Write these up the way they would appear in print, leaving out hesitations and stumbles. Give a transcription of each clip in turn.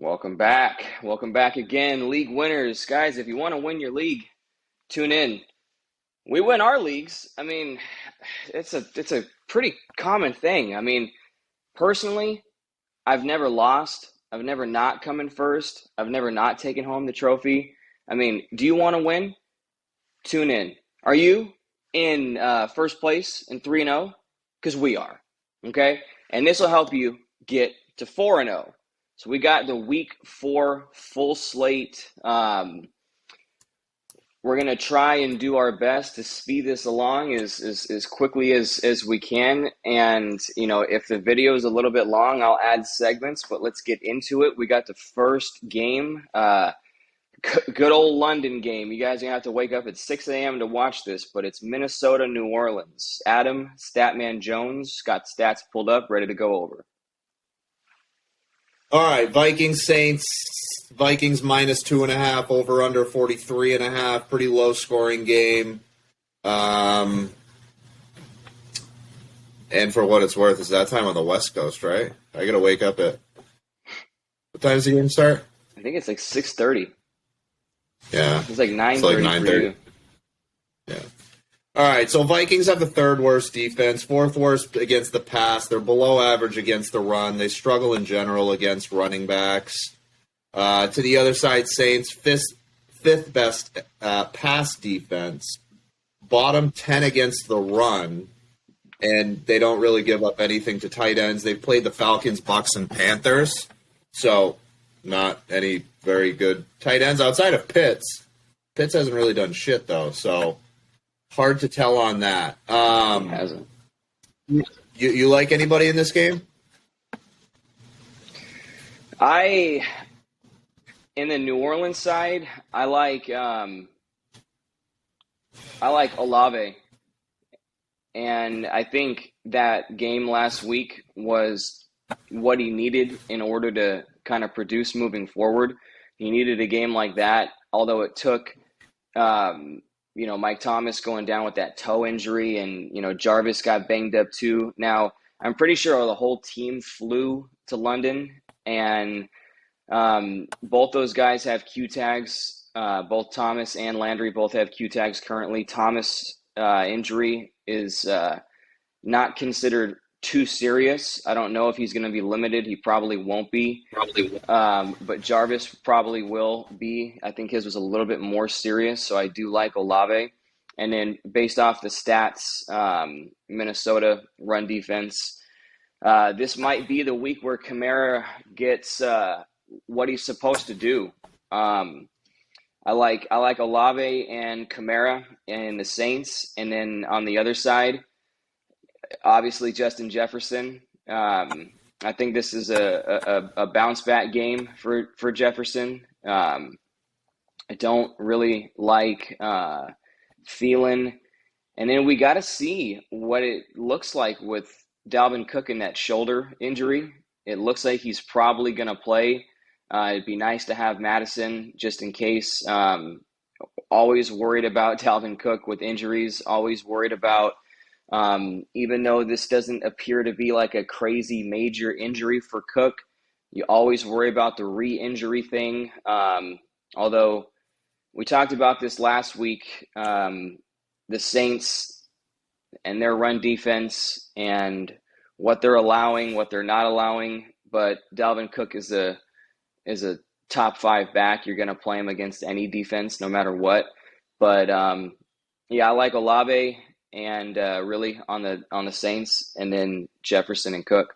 Welcome back. Welcome back again, league winners. Guys, if you want to win your league, tune in. We win our leagues. I mean, it's a pretty common thing. I mean, personally, I've never lost. I've never not come in first. I've never not taken home the trophy. I mean, do you want to win? Tune in. Are you in first place in 3-0? Because we are. Okay? And this will help you get to 4-0. So we got the week 4 full slate. We're going to try and do our best to speed this along as quickly as we can. And, you know, if the video is a little bit long, I'll add segments, but let's get into it. We got the first game, good old London game. You guys are going to have to wake up at 6 a.m. to watch this, but it's Minnesota, New Orleans. Adam, Statman Jones, got stats pulled up, ready to go over. All right, Vikings, Saints. Vikings minus 2.5, over under 43.5. Pretty low scoring game. And for what it's worth, it's that time on the West Coast, right? I got to wake up at... What time does the game start? I think it's like 6:30. Yeah. It's like 9:30 It's like 9:30. for you. Yeah. All right, so Vikings have the third worst defense, fourth worst against the pass. They're below average against the run. They struggle in general against running backs. To the other side, Saints, fifth best pass defense, bottom 10 against the run, and they don't really give up anything to tight ends. They've played the Falcons, Bucks, and Panthers, so not any very good tight ends outside of Pitts. Pitts hasn't really done shit, though, so hard to tell on that. He hasn't. You like anybody in this game? In the New Orleans side, I like Olave, and I think that game last week was what he needed in order to kind of produce moving forward. He needed a game like that, although it took Mike Thomas going down with that toe injury, and Jarvis got banged up too. Now, I'm pretty sure the whole team flew to London, and both those guys have Q tags. Both Thomas and Landry both have Q tags currently. Thomas' injury is not considered too serious. I don't know if he's going to be limited. He probably won't be. But Jarvis probably will be. I think his was a little bit more serious, so I do like Olave. And then based off the stats, Minnesota run defense, this might be the week where Kamara gets what he's supposed to do. I like Olave and Kamara and the Saints, and then on the other side, obviously Justin Jefferson. I think this is a bounce back game for Jefferson. I don't really like Thielen, and then we got to see what it looks like with Dalvin Cook in that shoulder injury. It looks like he's probably going to play. It'd be nice to have Madison just in case. Always worried about Dalvin Cook with injuries. Always worried about, even though this doesn't appear to be like a crazy major injury for Cook, you always worry about the re-injury thing. Although we talked about this last week, the Saints and their run defense and what they're allowing, what they're not allowing. But Dalvin Cook is a top 5 back. You're going to play him against any defense, no matter what. But I like Olave and really on the Saints, and then Jefferson and Cook.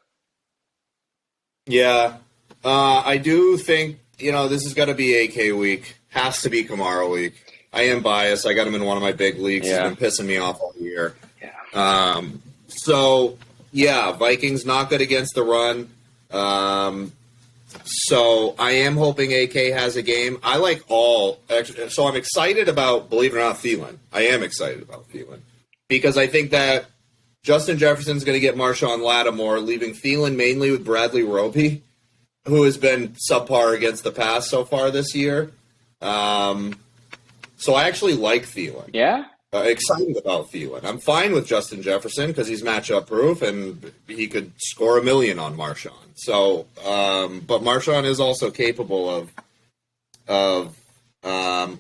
Yeah, I do think this is going to be AK week. Has to be Kamara week. I am biased. I got him in one of my big leagues. Yeah. He's been pissing me off all year. Yeah. Vikings not good against the run. So I am hoping AK has a game. I like all. So I'm excited about, believe it or not, Thielen. I am excited about Thielen because I think that Justin Jefferson's going to get Marshawn Lattimore, leaving Thielen mainly with Bradley Roby, who has been subpar against the pass so far this year. So I actually like Thielen. Yeah? excited about Thielen. I'm fine with Justin Jefferson because he's matchup proof and he could score 1,000,000 on Marshawn. So, but Marshawn is also capable of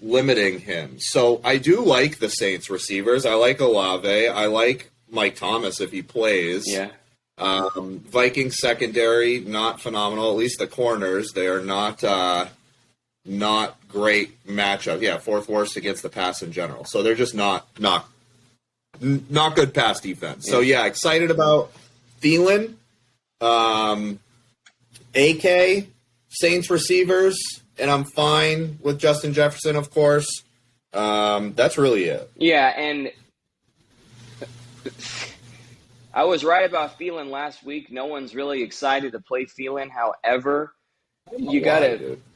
limiting him. So I do like the Saints receivers. I like Olave. I like Mike Thomas if he plays. Yeah. Vikings secondary, not phenomenal. At least the corners, they are not great matchup. Yeah, fourth worst against the pass in general. So they're just not good pass defense. So yeah, excited about Thielen, AK, Saints receivers, and I'm fine with Justin Jefferson, of course. That's really it. Yeah, and I was right about Thielen last week. No one's really excited to play Thielen. However, you got to –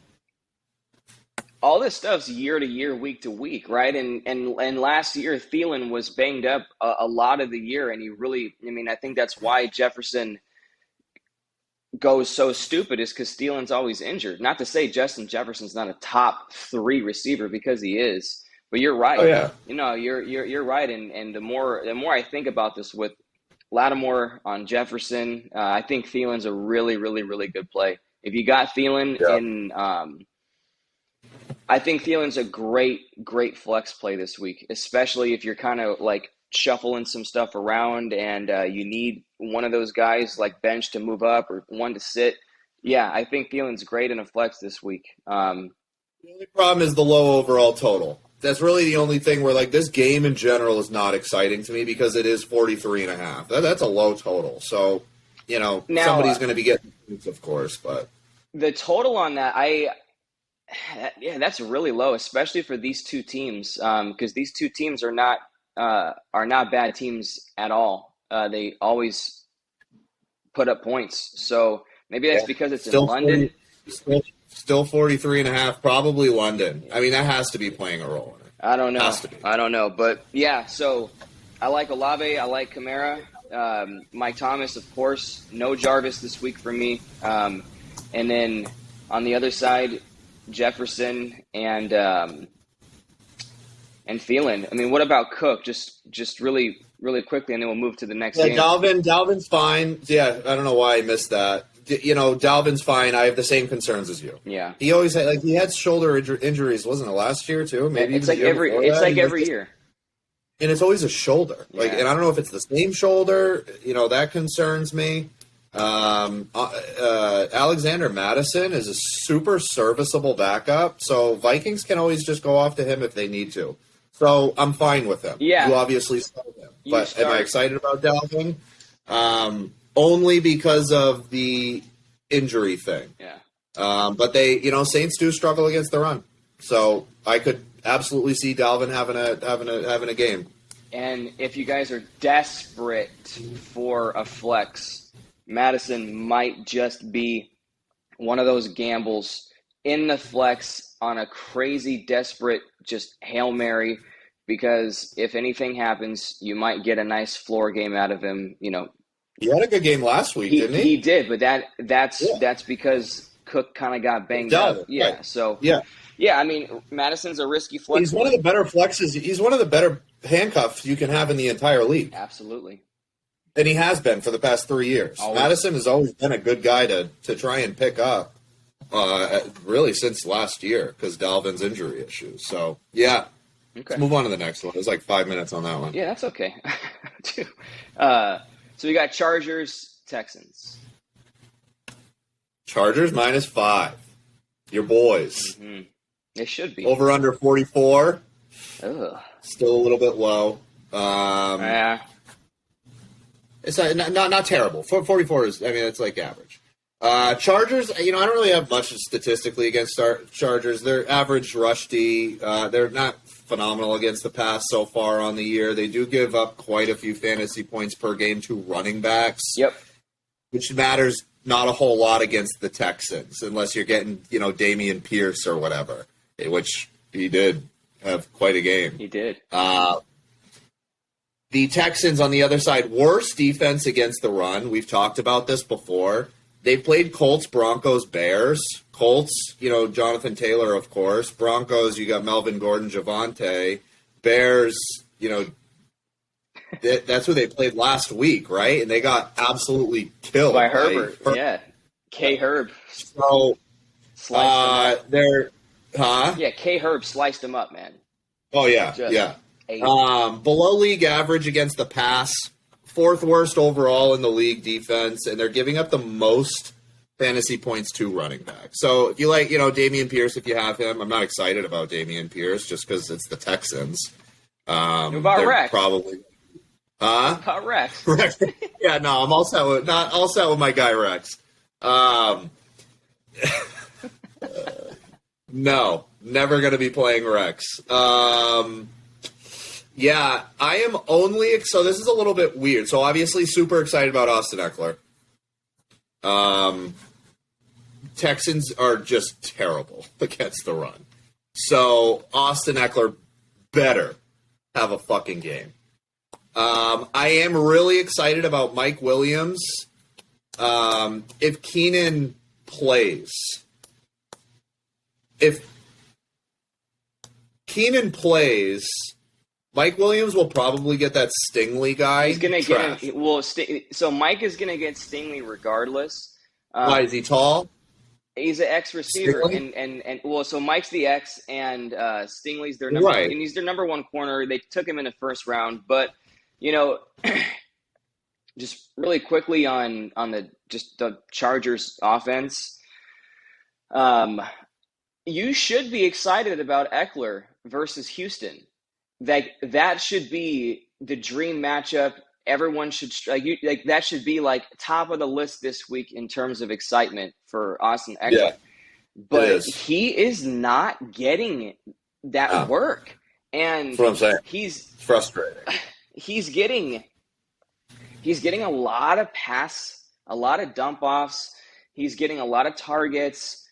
all this stuff's year to year, week to week, right? And last year, Thielen was banged up a lot of the year, and he really – I mean, I think that's why Jefferson goes so stupid is because Thielen's always injured. Not to say Justin Jefferson's not a top 3 receiver because he is, but you're right. Oh, yeah. You know, you're right, and the more I think about this with Lattimore on Jefferson, I think Thielen's a really, really, really good play. If you got Thielen in I think Thielen's a great flex play this week, especially if you're kind of like shuffling some stuff around and you need one of those guys like bench to move up or one to sit. Yeah, I think Thielen's great in a flex this week. The only problem is the low overall total. That's really the only thing where, like, this game in general is not exciting to me because it is 43.5. That's a low total. So, you know, now, somebody's going to be getting points, of course, but the total on that, that's really low, especially for these two teams, because these two teams are not bad teams at all. They always put up points. So maybe that's because it's still in London. Still 43.5, probably London. I mean, that has to be playing a role in it. I don't know. Has to be. I don't know. But, yeah, so I like Olave. I like Kamara. Mike Thomas, of course. No Jarvis this week for me. And then on the other side, Jefferson and Thielen. I mean, what about Cook? Just really, really quickly, and then we'll move to the next game. Dalvin's fine. Yeah, I don't know why I missed that. You know, Dalvin's fine. I have the same concerns as you. Yeah, he always had he had shoulder injuries, wasn't it last year too? Maybe it's like every year, and it's always a shoulder. Yeah. And I don't know if it's the same shoulder. You know, that concerns me. Alexander Madison is a super serviceable backup, so Vikings can always just go off to him if they need to. So I'm fine with him. Yeah, you obviously start him, but am I excited about Dalvin? Only because of the injury thing. Yeah. But they, Saints do struggle against the run, so I could absolutely see Dalvin having a game. And if you guys are desperate for a flex, Madison might just be one of those gambles in the flex on a crazy, desperate, just Hail Mary, because if anything happens, you might get a nice floor game out of him. He had a good game last week, didn't he? He did, but that's because Cook kind of got banged up. Yeah, right. So yeah, I mean, Madison's a risky flex. He's one of the better flexes. He's one of the better handcuffs you can have in the entire league. Absolutely. And he has been for the past 3 years. Always. Madison has always been a good guy to try and pick up, really since last year because Dalvin's injury issues. So, yeah. Okay. Let's move on to the next one. It was like 5 minutes on that one. Yeah, that's okay. So we got Chargers, Texans. Chargers -5. Your boys. Mm-hmm. They should be. Over under 44. Ugh. Still a little bit low. Yeah. It's not terrible. 44 is, it's like average. Chargers, I don't really have much statistically against Chargers. They're average rush D. They're not phenomenal against the pass so far on the year. They do give up quite a few fantasy points per game to running backs. Yep. Which matters not a whole lot against the Texans, unless you're getting, Dameon Pierce or whatever, which he did have quite a game. He did. The Texans, on the other side, worst defense against the run. We've talked about this before. They've played Colts, Broncos, Bears. Colts, Jonathan Taylor, of course. Broncos, you got Melvin Gordon, Javonte. Bears, that's who they played last week, right? And they got absolutely killed by by Herbert. Yeah, K Herb So sliced him up. they're, huh? Yeah, K Herb sliced him up, man. Oh yeah, Just yeah. ate him. Below league average against the pass, fourth worst overall in the league defense, and they're giving up the most fantasy points to running back. So if you like, Dameon Pierce, if you have him, I'm not excited about Dameon Pierce just because it's the Texans. What about They're Rex? probably, huh? What about Rex? Rex. Yeah, no, I'm not all set with my guy Rex. No, never going to be playing Rex. Yeah, I am only so this is a little bit weird. So obviously super excited about Austin Eckler. Texans are just terrible against the run. So Austin Eckler better have a fucking game. I am really excited about Mike Williams. If Keenan plays, Mike Williams will probably get that Stingley guy. He's gonna get him. Well, so Mike is gonna get Stingley regardless. Why is he tall? He's an X receiver, Stingley? and well, so Mike's the X, and Stingley's their number, Right. and he's their number one corner. They took him in the first round, but just really quickly on the Chargers offense, you should be excited about Eckler versus Houston. That should be the dream matchup. Everyone should that should be like top of the list this week in terms of excitement for Austin Eckler. Yeah, but he is not getting that work, and that's what I'm saying. He's frustrating. He's getting a lot of a lot of dump offs. He's getting a lot of targets.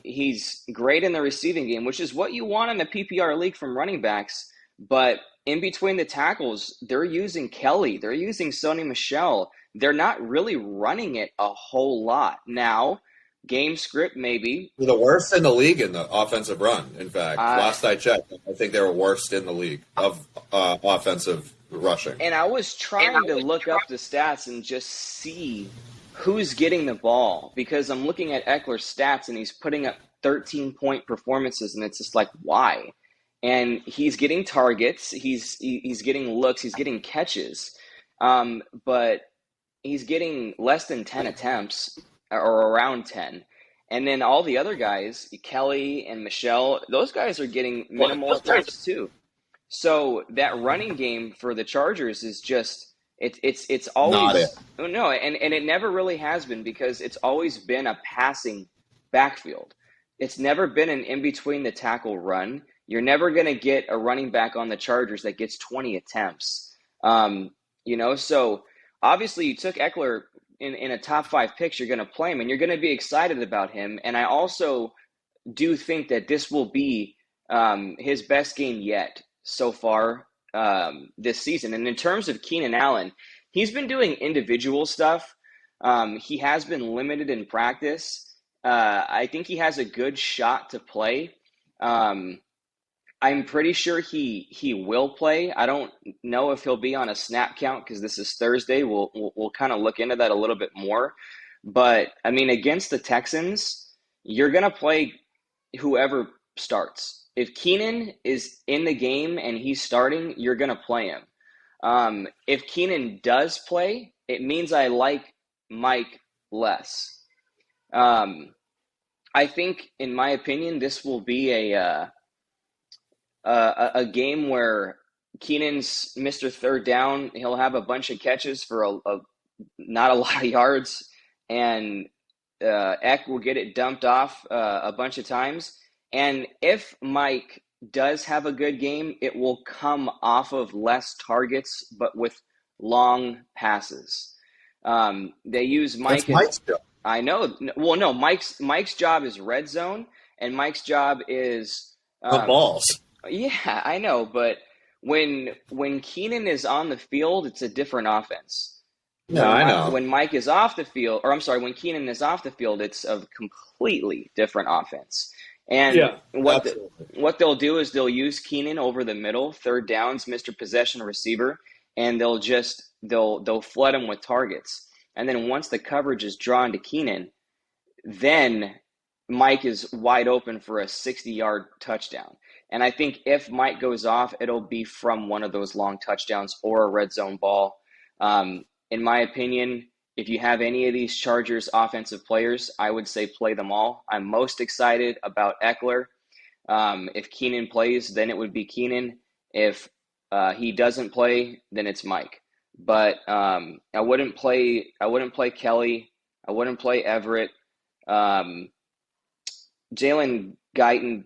He's great in the receiving game, which is what you want in the PPR league from running backs. But in between the tackles, they're using Kelly. They're using Sony Michel. They're not really running it a whole lot. Now, game script maybe. They're the worst in the league in the offensive run, in fact. Last I checked, I think they were worst in the league of offensive rushing. And I was trying to look up the stats and just see who's getting the ball, because I'm looking at Eckler's stats and he's putting up 13-point performances, and it's just like, why? And he's getting targets, he's getting looks, he's getting catches, but he's getting less than 10 attempts or around 10. And then all the other guys, Kelly and Michelle, those guys are getting minimal attempts too. So that running game for the Chargers is just it's always no, and it never really has been, because it's always been a passing backfield. It's never been an in between the tackle run. You're never going to get a running back on the Chargers that gets 20 attempts. So obviously you took Eckler in a top 5 picks. You're going to play him, and you're going to be excited about him. And I also do think that this will be his best game yet so far this season. And in terms of Keenan Allen, he's been doing individual stuff. He has been limited in practice. I think he has a good shot to play. I'm pretty sure he will play. I don't know if he'll be on a snap count because this is Thursday. We'll kind of look into that a little bit more. But I mean, against the Texans, you're gonna play whoever starts. If Keenan is in the game and he's starting, you're gonna play him. If Keenan does play, it means I like Mike less. I think, in my opinion, this will be a game where Keenan's Mr. Third Down. He'll have a bunch of catches for not a lot of yards, and Eck will get it dumped off a bunch of times. And if Mike does have a good game, it will come off of less targets, but with long passes. They use Mike. That's Mike's job. I know. Well, no, Mike's job is red zone, and Mike's job is the balls. Yeah, I know, but when Keenan is on the field, it's a different offense. No, I know. When Mike is off the field, or I'm sorry, when Keenan is off the field, it's a completely different offense. And Yeah, absolutely. what they'll do is they'll use Keenan over the middle, third downs, Mr. Possession receiver, and they'll flood him with targets. And then once the coverage is drawn to Keenan, then Mike is wide open for a 60-yard touchdown. And I think if Mike goes off, it'll be from one of those long touchdowns or a red zone ball. In my opinion, if you have any of these Chargers offensive players, I would say play them all. I'm most excited about Eckler. If Keenan plays, then it would be Keenan. If he doesn't play, then it's Mike. But I wouldn't play Kelly. I wouldn't play Everett. Jalen Guyton,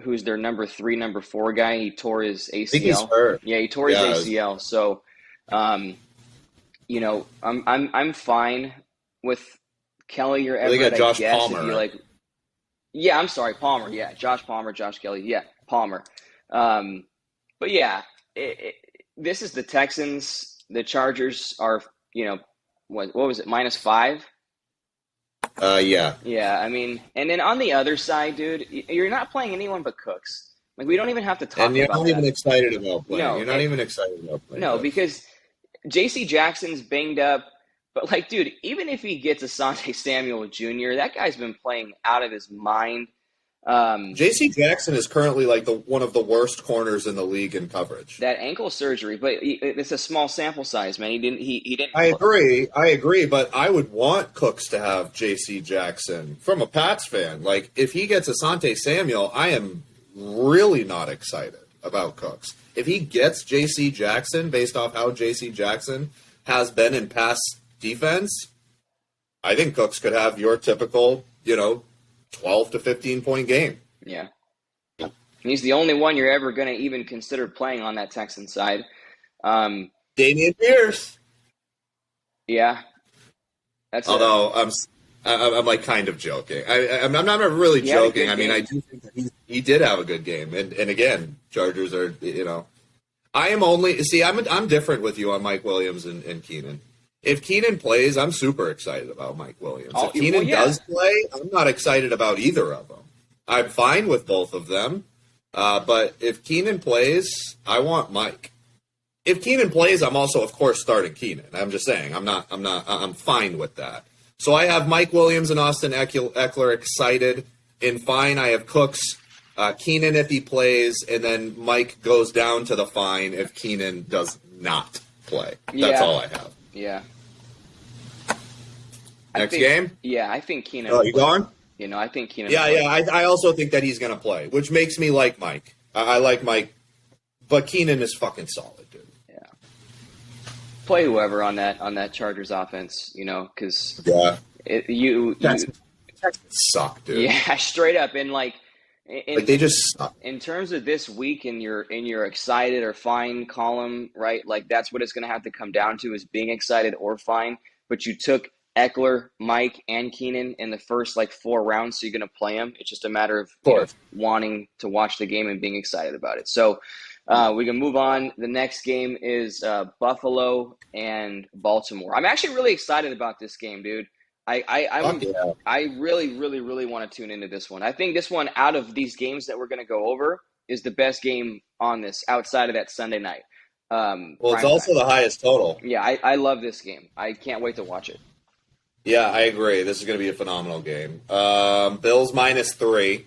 who's their number 3, number 4 guy, he tore his ACL. I think he's hurt. Yeah, he tore his ACL. So, I'm fine with Kelly or Everett. They got Josh I guess, Palmer. If you like, yeah, I'm sorry, Palmer. Yeah, Josh Palmer, Josh Kelly. Yeah, Palmer. But yeah, this is the Texans. The Chargers are, what was it, -5? Yeah. Yeah, I mean, and then on the other side, dude, you're not playing anyone but Cooks. Like, we don't even have to talk about that. And you're not even excited about playing. No, you're not even excited about playing. No, because J.C. Jackson's banged up. But, like, dude, even if he gets Asante Samuel Jr., that guy's been playing out of his mind. J.C. Jackson is currently like one of the worst corners in the league in coverage. That ankle surgery, but it's a small sample size, man. He didn't. I agree, but I would want Cooks to have J.C. Jackson from a Pats fan. Like, if he gets Asante Samuel, I am really not excited about Cooks. If he gets J.C. Jackson, based off how J.C. Jackson has been in past defense, I think Cooks could have your typical, 12 to 15 point game. Yeah. He's the only one you're ever going to even consider playing on that Texan side. Damian Pierce. Yeah. Although I'm like kind of joking. I'm not really joking. I mean, I do think that he did have a good game. And again, Chargers are, I'm different with you on Mike Williams and Keenan. If Keenan plays, I'm super excited about Mike Williams. If Keenan does play, I'm not excited about either of them. I'm fine with both of them. But if Keenan plays, I want Mike. If Keenan plays, I'm also, of course, starting Keenan. I'm just saying, I'm fine with that. So I have Mike Williams and Austin Eckler excited. In fine, I have Cooks, Keenan if he plays, and then Mike goes down to the fine if Keenan does not play. That's all I have. Yeah. Next game? Yeah, I think Keenan. Oh, you going? I think Keenan. Yeah. I also think that he's going to play, which makes me like Mike. I like Mike, but Keenan is fucking solid, dude. Yeah. Play whoever on that Chargers offense, because you suck, dude. Yeah, straight up, and they just suck. In terms of this week in your excited or fine column, right? Like, that's what it's going to have to come down to, is being excited or fine. But you took Eckler, Mike, and Keenan in the first 4 rounds, so you're going to play them. It's just a matter of wanting to watch the game and being excited about it. So we can move on. The next game is Buffalo and Baltimore. I'm actually really excited about this game, dude. I really, really, really want to tune into this one. I think this one, out of these games that we're going to go over, is the best game on this outside of that Sunday night. It's also the highest total. Yeah, I love this game. I can't wait to watch it. Yeah, I agree. This is going to be a phenomenal game. Bills -3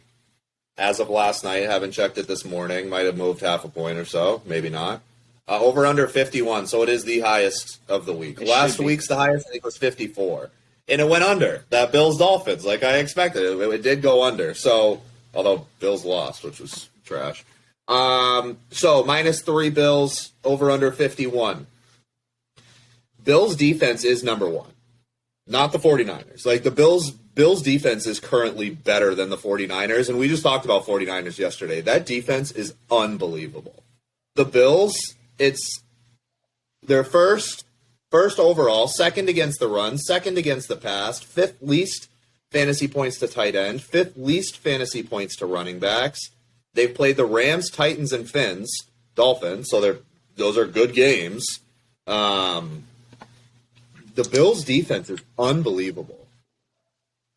as of last night. Haven't checked it this morning. Might have moved half a point or so. Maybe not. Over under 51, so it is the highest of the week. Last week's the highest, I think, was 54. And it went under. That Bills-Dolphins, like I expected. It did go under. So, although Bills lost, which was trash. So, -3 Bills, over under 51. Bills' defense is number one. Not the 49ers. Like, the Bills' defense is currently better than the 49ers, and we just talked about 49ers yesterday. That defense is unbelievable. The Bills, it's their first overall, second against the run, second against the pass, fifth least fantasy points to tight end, fifth least fantasy points to running backs. They've played the Rams, Titans, and Dolphins, so those are good games. The Bills' defense is unbelievable.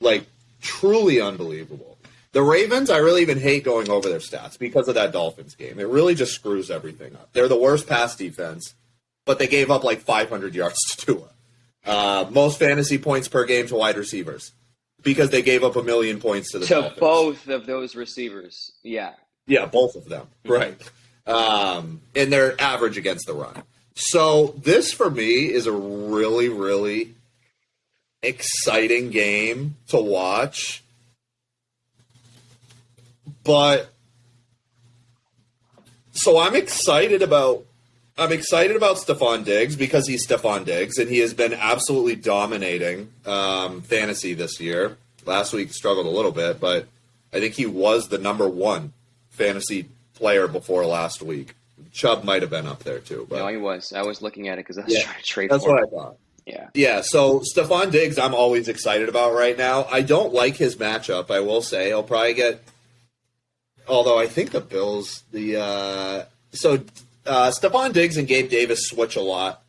Like, truly unbelievable. The Ravens, I really even hate going over their stats because of that Dolphins game. It really just screws everything up. They're the worst pass defense, but they gave up like 500 yards to Tua. Most fantasy points per game to wide receivers because they gave up 1 million points to the Dolphins. Both of those receivers, yeah. Yeah, both of them, right. And they're average against the run. So this, for me, is a really, really exciting game to watch. But so I'm excited about Stephon Diggs because he's Stephon Diggs, and he has been absolutely dominating fantasy this year. Last week struggled a little bit, but I think he was the number one fantasy player before last week. Chubb might have been up there too. But no, he was. I was looking at it because I was trying to trade that's for what him. I thought. Yeah. Yeah, so Stephon Diggs I'm always excited about right now. I don't like his matchup, I will say. He'll probably get – although I think the Bills – Stephon Diggs and Gabe Davis switch a lot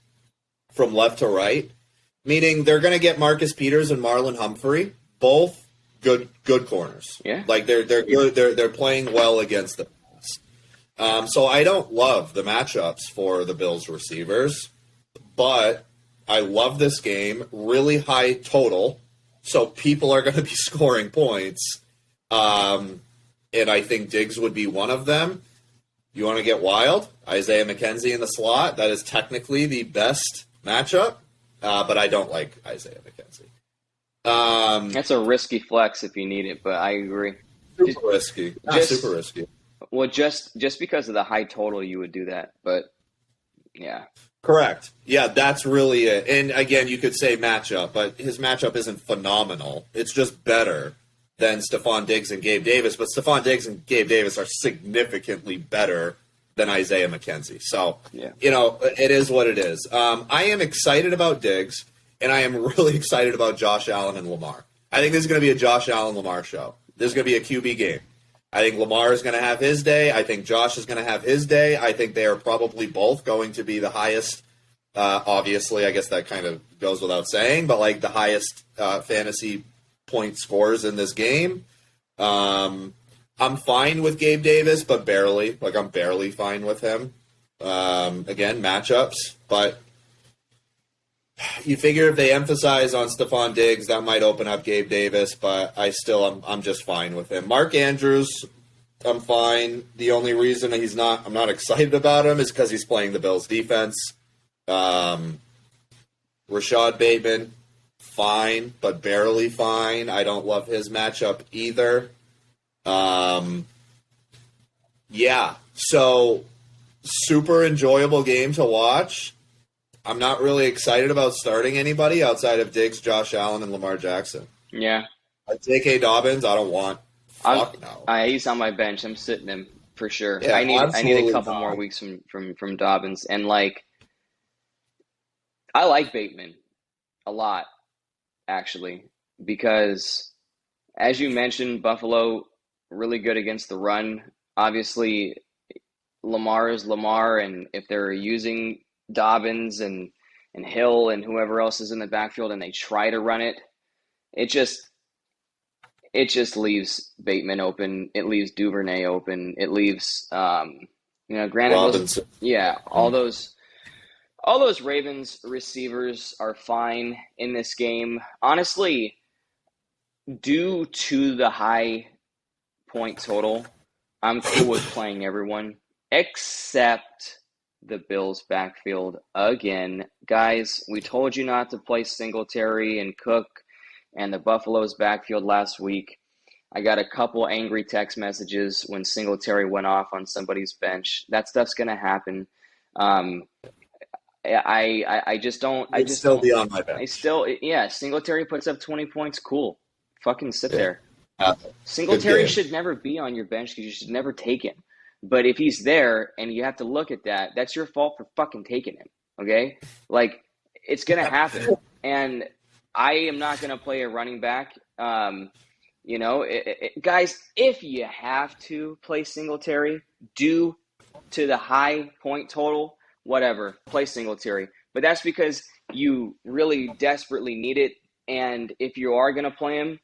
from left to right, meaning they're going to get Marcus Peters and Marlon Humphrey, both good corners. Yeah. Like they're good. They're playing well against the pass. So I don't love the matchups for the Bills receivers, but I love this game. Really high total, so people are going to be scoring points, and I think Diggs would be one of them. You want to get wild? Isaiah McKenzie in the slot. That is technically the best matchup, but I don't like Isaiah McKenzie. That's a risky flex if you need it, but I agree. Super risky. Super risky. Well, just because of the high total, you would do that, but yeah. Correct. Yeah, that's really it. And again, you could say matchup, but his matchup isn't phenomenal. It's just better than Stephon Diggs and Gabe Davis, but Stephon Diggs and Gabe Davis are significantly better than Isaiah McKenzie. So, yeah. It is what it is. I am excited about Diggs, and I am really excited about Josh Allen and Lamar. I think this is going to be a Josh Allen-Lamar show. This is going to be a QB game. I think Lamar is going to have his day. I think Josh is going to have his day. I think they are probably both going to be the highest, obviously, I guess that kind of goes without saying, but like the highest fantasy point scores in this game. I'm fine with Gabe Davis, but barely. Like, I'm barely fine with him. Again, matchups, but you figure if they emphasize on Stephon Diggs, that might open up Gabe Davis, but I'm just fine with him. Mark Andrews, I'm fine. The only reason I'm not excited about him is because he's playing the Bills defense. Rashad Bateman, fine, but barely fine. I don't love his matchup either. Yeah, so super enjoyable game to watch. I'm not really excited about starting anybody outside of Diggs, Josh Allen, and Lamar Jackson. Yeah. J.K. Dobbins, I don't want. Fuck no. He's on my bench. I'm sitting him for sure. Yeah, I need a couple more weeks from Dobbins. And, like, I like Bateman a lot, actually, because, as you mentioned, Buffalo really good against the run. Obviously, Lamar is Lamar, and if they're using Dobbins and Hill and whoever else is in the backfield and they try to run it, it just leaves Bateman open. It leaves Duvernay open. It leaves granted, Robinson. all those Ravens receivers are fine in this game. Honestly, due to the high point total, I'm cool with playing everyone except the Bills backfield again. Guys, we told you not to play Singletary and Cook and the Buffalo's backfield last week. I got a couple angry text messages when Singletary went off on somebody's bench. That stuff's going to happen. I just don't. I just still be on my bench. Singletary puts up 20 points. Cool. Fucking sit there. Uh, Singletary should never be on your bench because you should never take him. But if he's there and you have to look at that, that's your fault for fucking taking him. Okay? Like, it's going to happen. And I am not going to play a running back. Guys, if you have to play Singletary, due to the high point total, whatever, play Singletary. But that's because you really desperately need it. And if you are going to play him,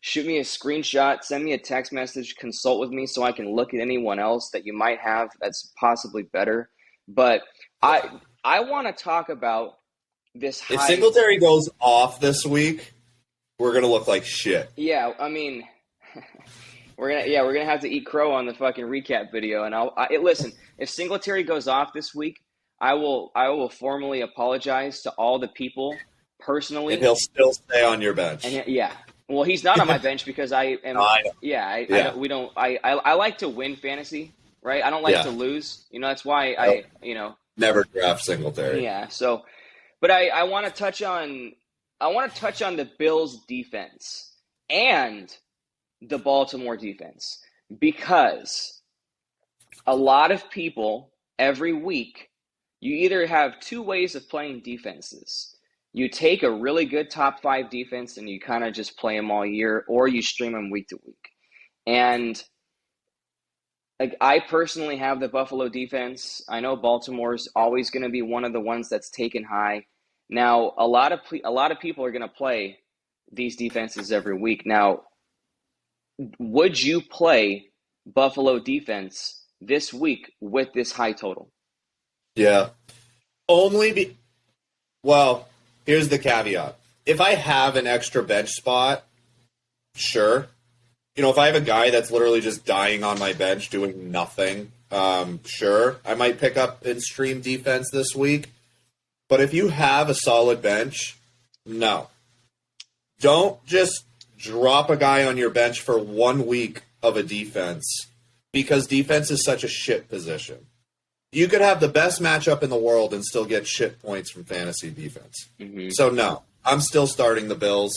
shoot me a screenshot, send me a text message, consult with me so I can look at anyone else that you might have that's possibly better. But I want to talk about this If high. Singletary goes off this week, we're gonna look like shit. Yeah, I mean, we're gonna have to eat crow on the fucking recap video. And listen, if Singletary goes off this week, I will formally apologize to all the people personally. And he'll still stay on your bench. And yeah, well, he's not on my bench because I am. I know. Yeah, Yeah. we don't. I like to win fantasy, right? I don't like Yeah. to lose. That's why Nope. Never draft Singletary. Yeah. So, but I want to touch on the Bills defense and the Baltimore defense, because a lot of people every week, you either have two ways of playing defenses. You take a really good top 5 defense and you kind of just play them all year, or you stream them week to week. And like, I personally have the Buffalo defense. I know Baltimore's always going to be one of the ones that's taken high. Now, a lot of people are going to play these defenses every week. Now, would you play Buffalo defense this week with this high total? Yeah. Well, here's the caveat. If I have an extra bench spot, sure. If I have a guy that's literally just dying on my bench doing nothing, sure. I might pick up and stream defense this week. But if you have a solid bench, no. Don't just drop a guy on your bench for 1 week of a defense, because defense is such a shit position. You could have the best matchup in the world and still get shit points from fantasy defense. Mm-hmm. So no, I'm still starting the Bills.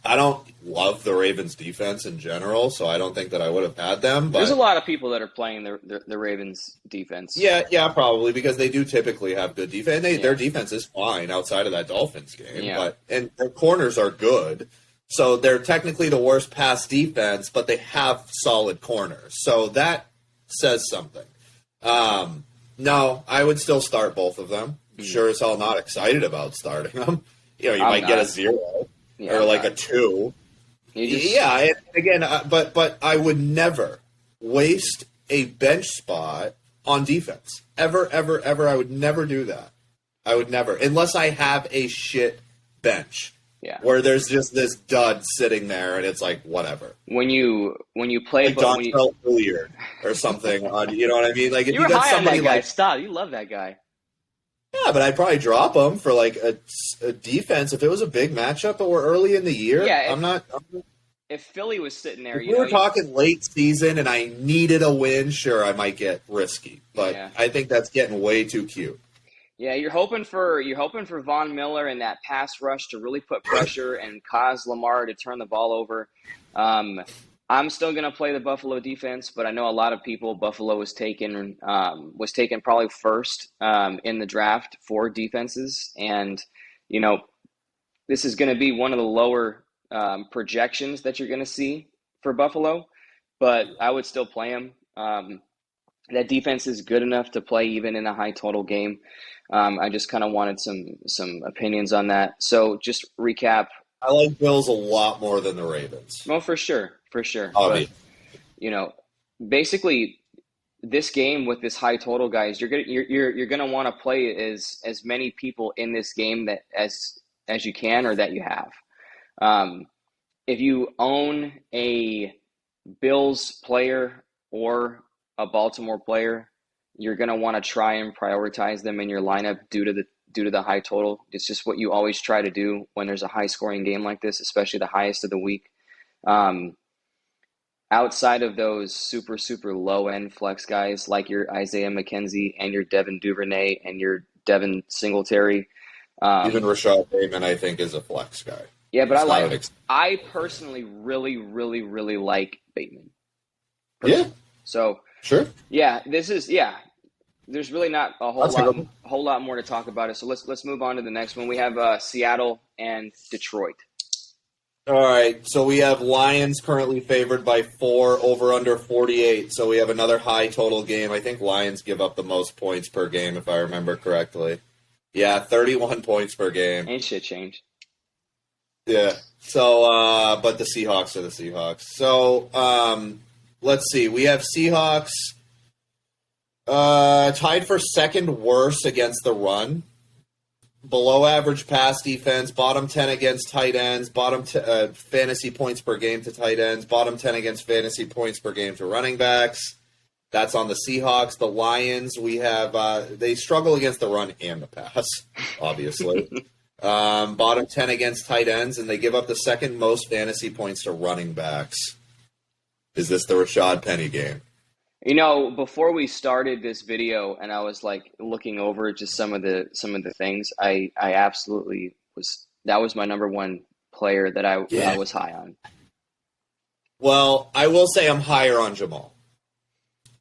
I don't love the Ravens defense in general, so I don't think that I would have had them. But there's a lot of people that are playing the Ravens defense. Yeah, probably, because they do typically have good defense. Their defense is fine outside of that Dolphins game, and their corners are good. So they're technically the worst pass defense, but they have solid corners. So that says something. No, I would still start both of them. Sure as hell not excited about starting them. You might get a 0 or like a 2. And again, but I would never waste a bench spot on defense. Ever, I would never do that. I would never, unless I have a shit bench. Yeah. Where there's just this dud sitting there, and it's like, whatever. When you play, like Dontrell Hilliard or something, you know what I mean? Like, if you you were got high on that somebody guy. like, Stop. You love that guy. yeah, but I'd probably drop him for like a defense if it was a big matchup or early in the year. Yeah, if Philly was sitting there, if we were talking late season and I needed a win, sure, I might get risky, but I think that's getting way too cute. Yeah, you're hoping for Von Miller and that pass rush to really put pressure and cause Lamar to turn the ball over. I'm still going to play the Buffalo defense, but I know a lot of people, Buffalo was taken probably first in the draft for defenses. And, this is going to be one of the lower projections that you're going to see for Buffalo, but I would still play them. That defense is good enough to play even in a high total game. I just kind of wanted some opinions on that. So just recap. I like Bills a lot more than the Ravens. Well, for sure. Obviously. But, basically, this game with this high total, guys, you're gonna want to play as many people in this game that as you can or that you have. If you own a Bills player or a Baltimore player, you're gonna want to try and prioritize them in your lineup due to the high total. It's just what you always try to do when there's a high scoring game like this, especially the highest of the week. Outside of those super, super low end flex guys like your Isaiah McKenzie and your Devin Duvernay and your Devin Singletary. Even Rashad Bateman, I think, is a flex guy. Yeah, but I personally really, really, really like Bateman. Yeah. So sure. Yeah, there's really not a whole lot more to talk about it. So let's move on to the next one. We have Seattle and Detroit. All right, so we have Lions currently favored by 4, over under 48. So we have another high total game. I think Lions give up the most points per game, if I remember correctly. Yeah, 31 points per game. Ain't shit changed. Yeah. So, but the Seahawks are the Seahawks. So, let's see. We have Seahawks tied for second worst against the run. Below average pass defense, bottom 10 against tight ends, fantasy points per game to tight ends, bottom 10 against fantasy points per game to running backs. That's on the Seahawks. The Lions, we have, they struggle against the run and the pass, obviously. Bottom 10 against tight ends, and they give up the second most fantasy points to running backs. Is this the Rashad Penny game? You know, before we started this video, and I was like looking over just some of the things, I absolutely was. That was my number one player that I was high on. Well, I will say I'm higher on Jamal.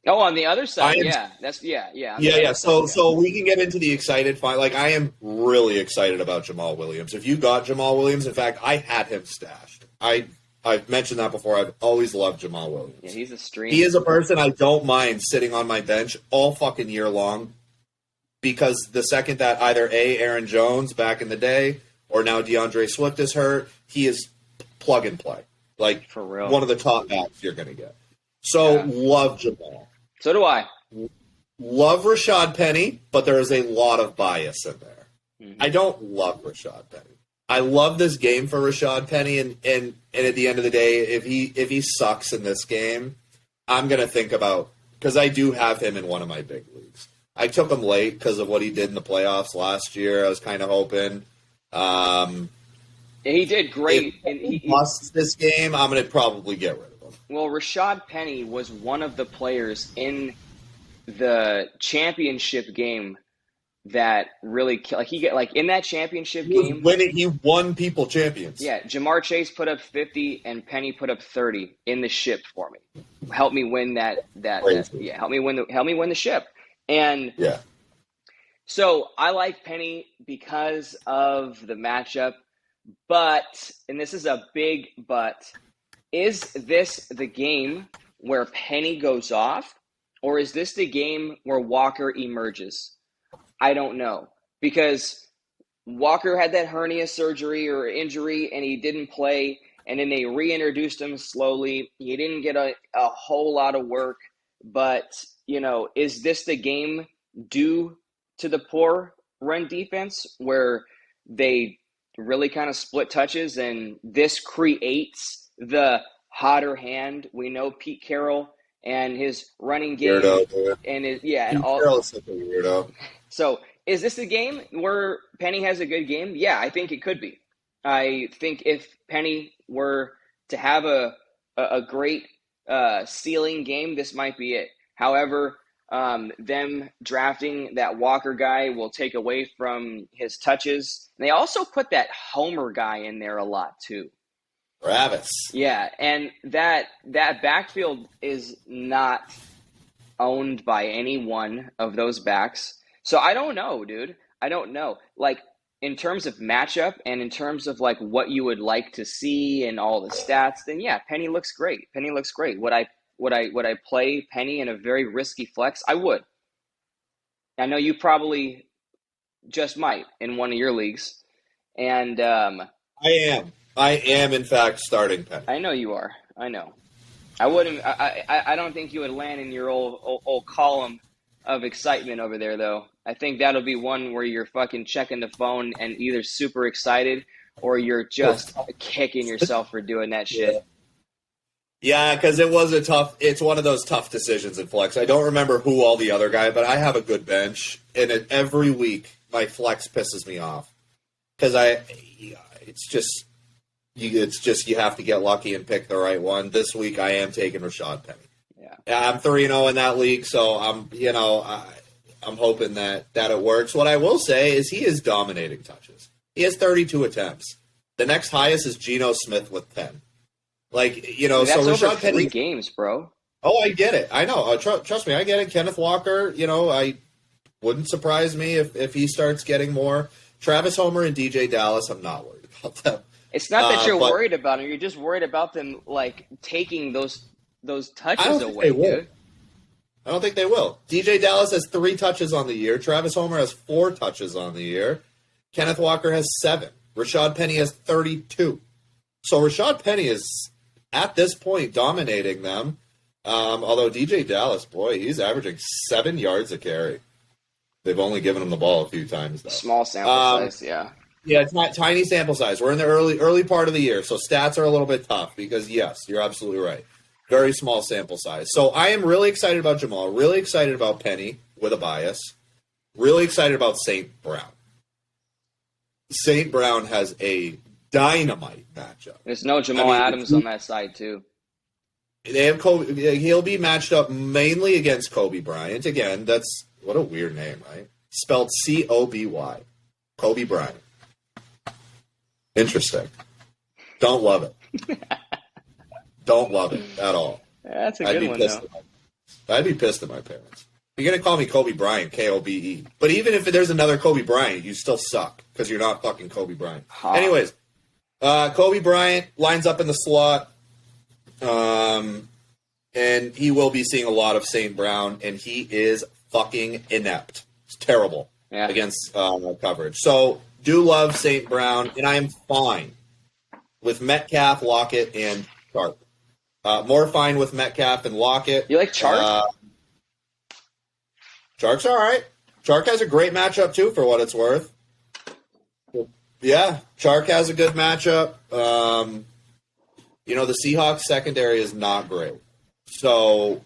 Oh, on the other side, yeah. So we can get into the excited fight. Like, I am really excited about Jamal Williams. If you got Jamal Williams, in fact, I had him stashed. I've mentioned that before. I've always loved Jamal Williams. Yeah, he's a stream. He is a person I don't mind sitting on my bench all fucking year long, because the second that either Aaron Jones back in the day or now DeAndre Swift is hurt, he is plug and play. Like, for real, one of the top backs you're going to get. So love Jamal. So do I. Love Rashad Penny, but there is a lot of bias in there. Mm-hmm. I don't love Rashad Penny. I love this game for Rashad Penny, and at the end of the day, if he sucks in this game, I'm going to think about, because I do have him in one of my big leagues. I took him late because of what he did in the playoffs last year. I was kind of hoping. He did great. If he busts this game, I'm going to probably get rid of him. Well, Rashad Penny was one of the players in the championship game that really, like, in that championship game, he won people champions. Yeah, Jamar Chase put up 50 and Penny put up 30 in the ship for me. Help me win help me win the ship. And so I like Penny because of the matchup, but, and this is a big but, is this the game where Penny goes off, or is this the game where Walker emerges? I don't know, because Walker had that hernia surgery or injury and he didn't play, and then they reintroduced him slowly. He didn't get a whole lot of work, but, you know, is this the game due to the poor run defense where they really kind of split touches, and this creates the hotter hand? We know Pete Carroll and his running game, weirdo, and Carroll is such a weirdo. So is this a game where Penny has a good game? Yeah, I think it could be. I think if Penny were to have a great ceiling game, this might be it. However, them drafting that Walker guy will take away from his touches. And they also put that Homer guy in there a lot too. Travis. Yeah, and that backfield is not owned by any one of those backs. So I don't know, dude. I don't know. Like, in terms of matchup and in terms of like what you would like to see and all the stats, then yeah, Penny looks great. Penny looks great. Would I play Penny in a very risky flex? I would. I know you probably just might in one of your leagues. And I am in fact starting Penny. I know you are. I know. I wouldn't. I don't think you would land in your old column of excitement over there, though. I think that'll be one where you're fucking checking the phone and either super excited or you're just kicking yourself for doing that shit. Yeah, because it's one of those tough decisions in flex. I don't remember who all the other guy, but I have a good bench, and every week my flex pisses me off because it's just you have to get lucky and pick the right one. This week I am taking Rashad Penny. Yeah, I'm 3-0 in that league, so I'm hoping that it works. What I will say is he is dominating touches. He has 32 attempts. The next highest is Geno Smith with 10. Like, that's so over Rashad Penny, 3 games, bro. Oh, I get it. I know. Trust me, I get it. Kenneth Walker, I wouldn't surprise me if he starts getting more. Travis Homer and DJ Dallas, I'm not worried about them. It's not that you're worried about them. You're just worried about them, like, taking those touches away, dude. I don't think they will. DJ Dallas has 3 touches on the year. Travis Homer has 4 touches on the year. Kenneth Walker has 7. Rashad Penny has 32. So Rashad Penny is, at this point, dominating them. Although DJ Dallas, boy, he's averaging 7 yards a carry. They've only given him the ball a few times, though. Small sample size, yeah. Yeah, it's not tiny sample size. We're in the early part of the year, so stats are a little bit tough because, yes, you're absolutely right. Very small sample size. So I am really excited about Jamal, really excited about Penny with a bias, really excited about St. Brown. St. Brown has a dynamite matchup. There's no Jamal Adams on that side, too. They have Kobe. He'll be matched up mainly against Kobe Bryant. Again, that's what a weird name, right? Spelled Coby. Kobe Bryant. Interesting. Don't love it. Don't love it at all. That's a good one, though. I'd be pissed at my parents. You're going to call me Kobe Bryant, Kobe. But even if there's another Kobe Bryant, you still suck because you're not fucking Kobe Bryant. Huh. Anyways, Kobe Bryant lines up in the slot. And he will be seeing a lot of St. Brown, and he is fucking inept. It's terrible against coverage. So, do love St. Brown, and I am fine with Metcalf, Lockett, and Chark. More fine with Metcalf and Lockett. You like Chark? Chark's all right. Chark has a great matchup, too, for what it's worth. Yeah, Chark has a good matchup. The Seahawks secondary is not great. So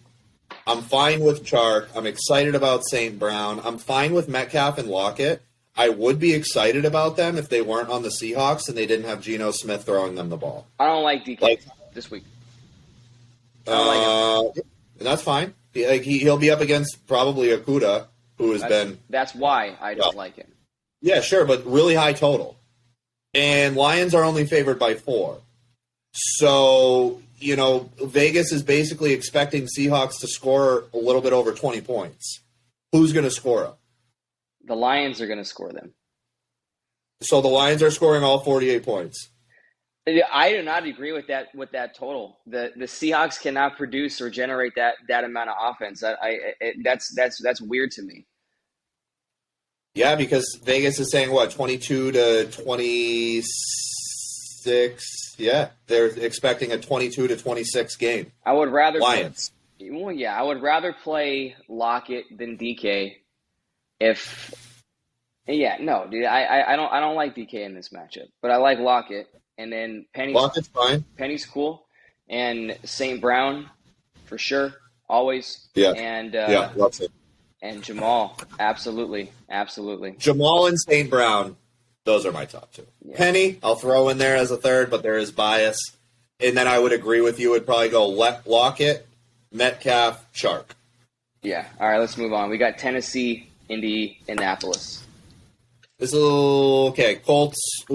I'm fine with Chark. I'm excited about St. Brown. I'm fine with Metcalf and Lockett. I would be excited about them if they weren't on the Seahawks and they didn't have Geno Smith throwing them the ball. I don't like DK this week. I don't like him. And that's fine. He'll be up against probably Okuda, who has been... That's why I don't like him. Yeah, sure, but really high total. And Lions are only favored by 4. So, Vegas is basically expecting Seahawks to score a little bit over 20 points. Who's going to score them? The Lions are going to score them. So the Lions are scoring all 48 points. I do not agree with that total. The Seahawks cannot produce or generate that amount of offense. That's weird to me. Yeah, because Vegas is saying 22 to 26. Yeah, they're expecting a 22 to 26 game. I would rather Lions. I would rather play Lockett than DK. I don't like DK in this matchup, but I like Lockett. And then Lockett's fine. Penny's cool, and St. Brown for sure, always. Yeah, and loves it. And Jamal, absolutely. Jamal and St. Brown. Those are my top 2. Yeah. Penny, I'll throw in there as a third, but there is bias. And then I would agree with you. It'd probably go Lockett, Metcalf, Chark. Yeah. All right, let's move on. We got Tennessee, Indianapolis. This is okay. Colts,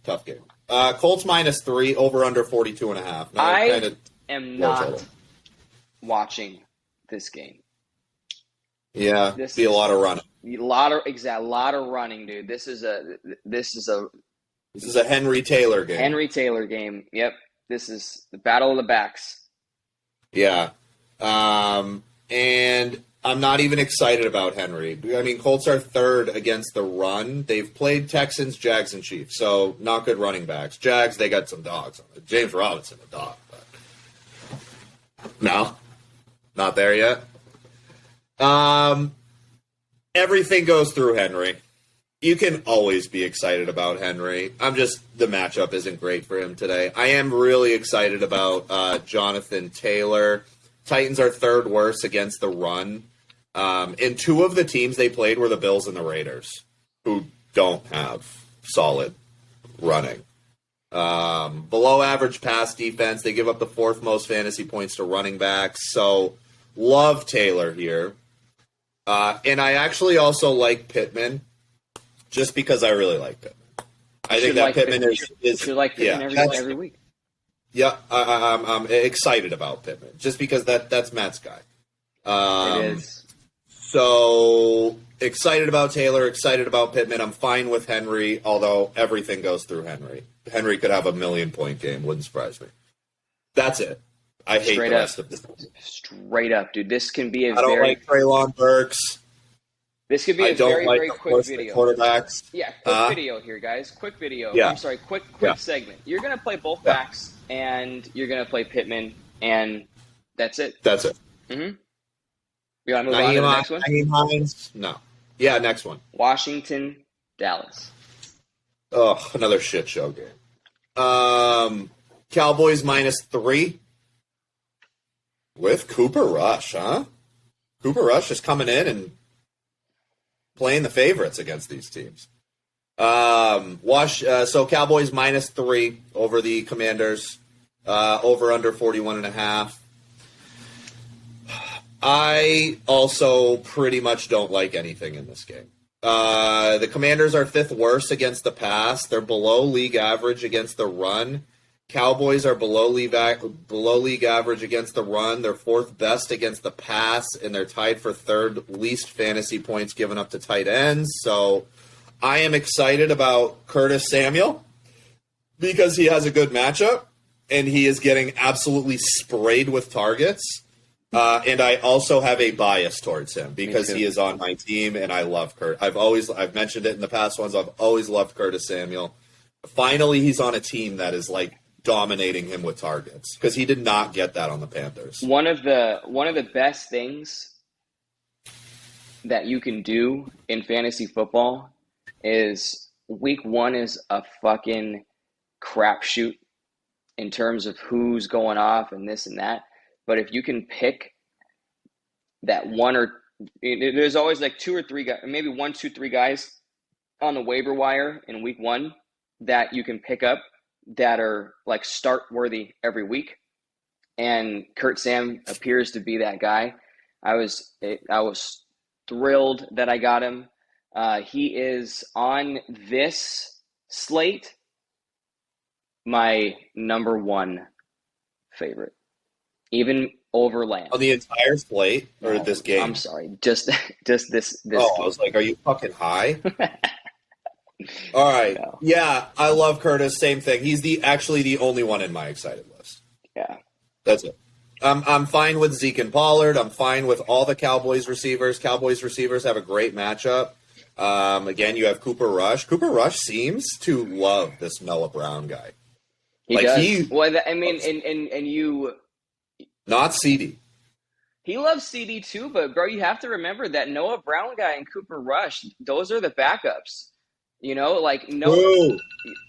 tough game. Colts -3, over under 42.5. I am not watching this game. Yeah, be a lot of running. A lot of running, dude. This is a Henry Taylor game. Henry Taylor game. Yep. This is the battle of the backs. Yeah. And I'm not even excited about Henry. I mean, Colts are 3rd against the run. They've played Texans, Jags, and Chiefs, so not good running backs. Jags, they got some dogs on it. James Robinson, a dog. But no, not there yet. Everything goes through Henry. You can always be excited about Henry. The matchup isn't great for him today. I am really excited about Jonathan Taylor. Titans are 3rd worst against the run. And 2 of the teams they played were the Bills and the Raiders, who don't have solid running. Below average pass defense. They give up the 4th most fantasy points to running backs. So love Taylor here. And I actually also like Pittman, just because I really like Pittman. I think that Pittman is like Pittman every week. Yeah, I'm excited about Pittman, just because that's Matt's guy. It is. So excited about Taylor, excited about Pittman. I'm fine with Henry, although everything goes through Henry. Henry could have a 1,000,000-point game, wouldn't surprise me. That's it. I hate the rest of this. Straight up, dude. This can be I don't like Treylon Burks. This could be I a don't very, like, very of quick course, the video. quarterbacks. Yeah, quick video here, guys. Quick video. Yeah. I'm sorry, quick Yeah. segment. You're going to play both Yeah. backs, and you're going to play Pittman, and that's it. That's it. Mm-hmm. You want to move on to the next one? Naeem Hines? No. Yeah, next one. Washington, Dallas. Oh, another shit show game. Cowboys -3 with Cooper Rush, huh? Cooper Rush is coming in and playing the favorites against these teams. So Cowboys -3 over the Commanders, over under 41.5. I also pretty much don't like anything in this game. The Commanders are 5th worst against the pass. They're below league average against the run. Cowboys are below league average against the run. They're 4th best against the pass, and they're tied for 3rd least fantasy points given up to tight ends. So I am excited about Curtis Samuel because he has a good matchup, and he is getting absolutely sprayed with targets. And I also have a bias towards him because he is on my team, and I love Kurt. I've mentioned it in the past ones. I've always loved Curtis Samuel. Finally, he's on a team that is like dominating him with targets because he did not get that on the Panthers. One of the best things that you can do in fantasy football is week 1 is a fucking crapshoot in terms of who's going off and this and that. But if you can pick that there's always like 2 or 3 guys, maybe 1, 2, 3 guys on the waiver wire in week 1 that you can pick up that are like start worthy every week. And Kurt Sam appears to be that guy. I was thrilled that I got him. He is on this slate my number 1 favorite. Even over Lamb. On the entire slate or this game? I'm sorry, just this. Oh, game. I was like, are you fucking high? All right. No. Yeah, I love Curtis. Same thing. He's actually the only one in my excited list. Yeah. That's it. I'm fine with Zeke and Pollard. I'm fine with all the Cowboys receivers. Cowboys receivers have a great matchup. Again, you have Cooper Rush. Cooper Rush seems to love this Noah Brown guy. He does. You... Not CD. He loves CD too, but bro, you have to remember that Noah Brown guy and Cooper Rush, those are the backups. You know, like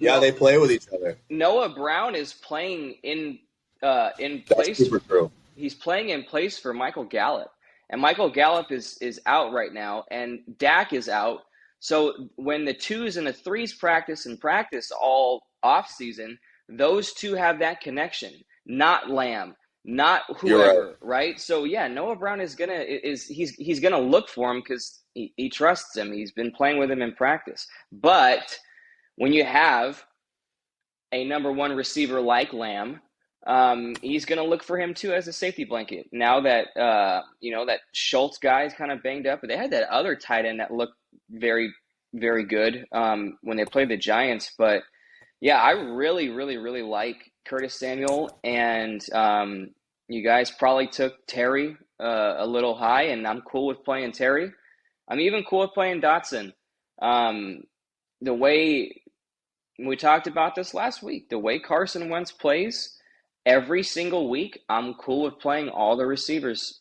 yeah, they play with each other. Noah Brown is playing in place. That's super true. He's playing in place for Michael Gallup, and Michael Gallup is out right now, and Dak is out. So when the 2s and the 3s practice all off season, those 2 have that connection. Not Lamb. Not whoever, right? So yeah, Noah Brown he's gonna look for him because he trusts him. He's been playing with him in practice. But when you have a number 1 receiver like Lamb, he's gonna look for him too as a safety blanket. Now that that Schultz guy is kind of banged up, but they had that other tight end that looked very, very good when they played the Giants. But yeah, I really, really, really like Curtis Samuel, and you guys probably took Terry a little high, and I'm cool with playing Terry. I'm even cool with playing Dotson. The way we talked about this last week, the way Carson Wentz plays every single week, I'm cool with playing all the receivers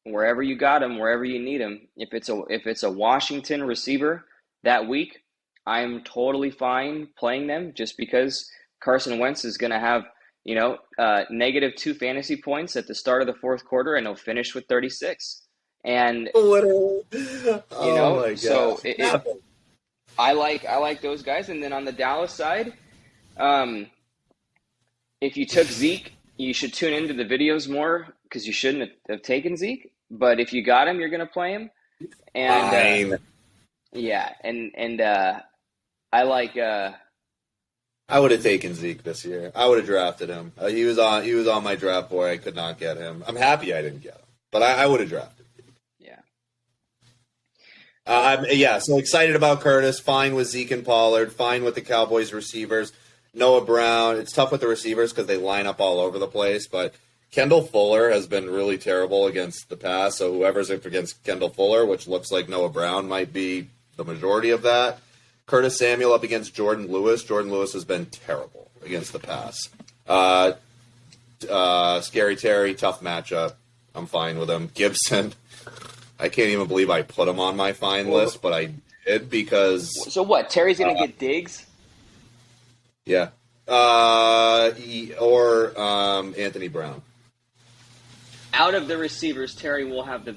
wherever you got them, wherever you need them. If it's a Washington receiver that week, I'm totally fine playing them just because Carson Wentz is going to have, -2 fantasy points at the start of the 4th quarter, and he'll finish with 36. And literally, my God. So I like those guys. And then on the Dallas side, if you took Zeke, you should tune into the videos more because you shouldn't have taken Zeke. But if you got him, you're going to play him. And I like. I would have taken Zeke this year. I would have drafted him. He was on my draft board. I could not get him. I'm happy I didn't get him, but I would have drafted Zeke. Yeah. So excited about Curtis. Fine with Zeke and Pollard. Fine with the Cowboys receivers. Noah Brown. It's tough with the receivers because they line up all over the place, but Kendall Fuller has been really terrible against the pass, so whoever's up against Kendall Fuller, which looks like Noah Brown might be the majority of that. Curtis Samuel up against Jordan Lewis. Jordan Lewis has been terrible against the pass. Scary Terry, tough matchup. I'm fine with him. Gibson, I can't even believe I put him on my fine list, but I did because... So what, Terry's going to get Diggs? Yeah. Anthony Brown. Out of the receivers, Terry will have the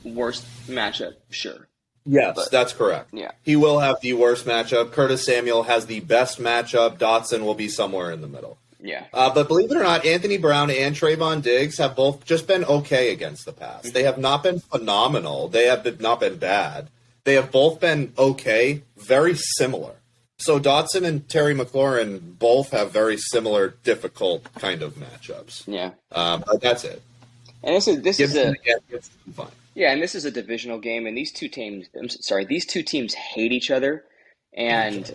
worst matchup, sure. Yes, But, that's correct. yeah. He will have the worst matchup. Curtis Samuel has the best matchup. Dotson will be somewhere in the middle. Yeah. But believe it or not, Anthony Brown and Trayvon Diggs have both just been okay against the pass. They have not been phenomenal. They have not been bad. They have both been okay, very similar. So Dotson and Terry McLaurin both have very similar, difficult kind of matchups. Yeah. But that's it. And this is a fine. Yeah, and this is a divisional game, and these two teams hate each other, and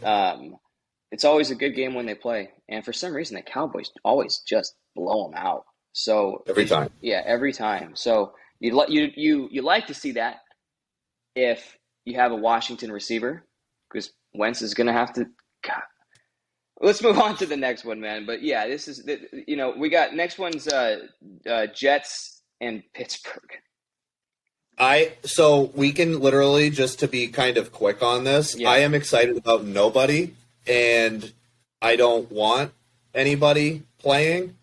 it's always a good game when they play. And for some reason, the Cowboys always just blow them out. So Every time. Yeah, every time. So you like to see that if you have a Washington receiver, because Wentz is going to have to. God. Let's move on to the next one, man. But yeah, this is we got next one's Jets and Pittsburgh. So we can literally, just to be kind of quick on this, Yeah. I am excited about nobody, and I don't want anybody playing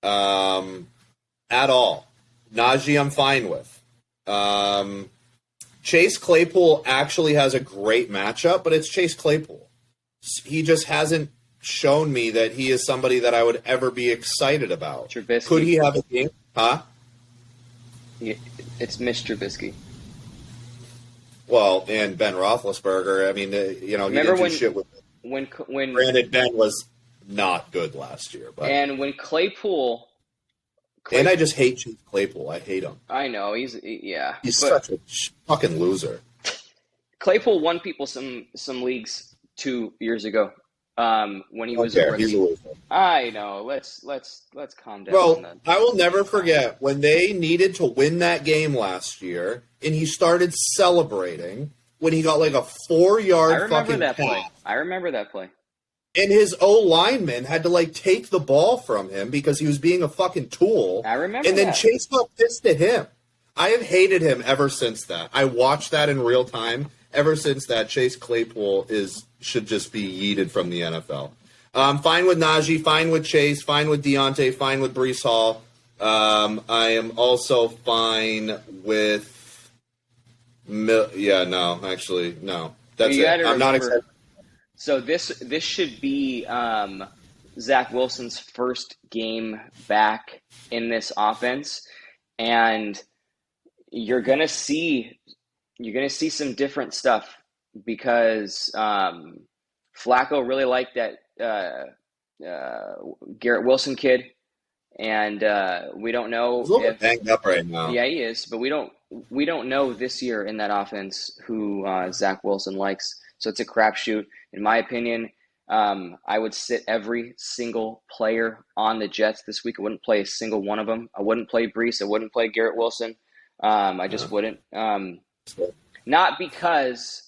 at all. Najee I'm fine with. Chase Claypool actually has a great matchup, but it's Chase Claypool. He just hasn't shown me that he is somebody that I would ever be excited about. Trubisky. Could he have a game? Huh? Yeah, it's Mitch Trubisky. Well, and Ben Roethlisberger. I mean, he Remember didn't do shit with it. when Granted, Ben was not good last year, but and when Claypool and I just hate Chase Claypool. I hate him. I know He's but such a fucking loser. Claypool won people some leagues 2 years ago. When he was a rookie. He's a loser. I know. Let's calm down. Bro, I will never forget when they needed to win that game last year, and he started celebrating when he got like a 4-yard fucking that pass. play. I remember that play. And his O-lineman had to like take the ball from him because he was being a fucking tool. I remember And then that. Chase got pissed at him. I have hated him ever since that. I watched that in real time. Ever since that, Chase Claypool should just be yeeted from the NFL. Fine with Najee, fine with Chase, fine with Deontay, fine with Breece Hall. I am also fine with... no. That's You it. gotta I'm not remember- excited. So this should be Zach Wilson's first game back in this offense, and you're gonna see some different stuff because Flacco really liked that Garrett Wilson kid, and we don't know He's a little if bit banged up right now. yeah he is, but we don't know this year in that offense who Zach Wilson likes. So it's a crapshoot. In my opinion, I would sit every single player on the Jets this week. I wouldn't play a single one of them. I wouldn't play Breece. I wouldn't play Garrett Wilson. I just wouldn't. Not because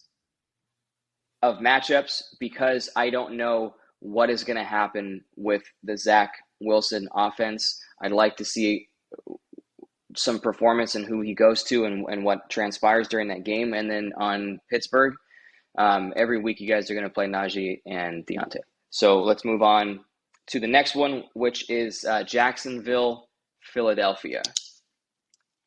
of matchups, because I don't know what is going to happen with the Zach Wilson offense. I'd like to see some performance and who he goes to and what transpires during that game. And then on Pittsburgh, every week you guys are going to play Najee and Deontay. So let's move on to the next one, which is Jacksonville, Philadelphia.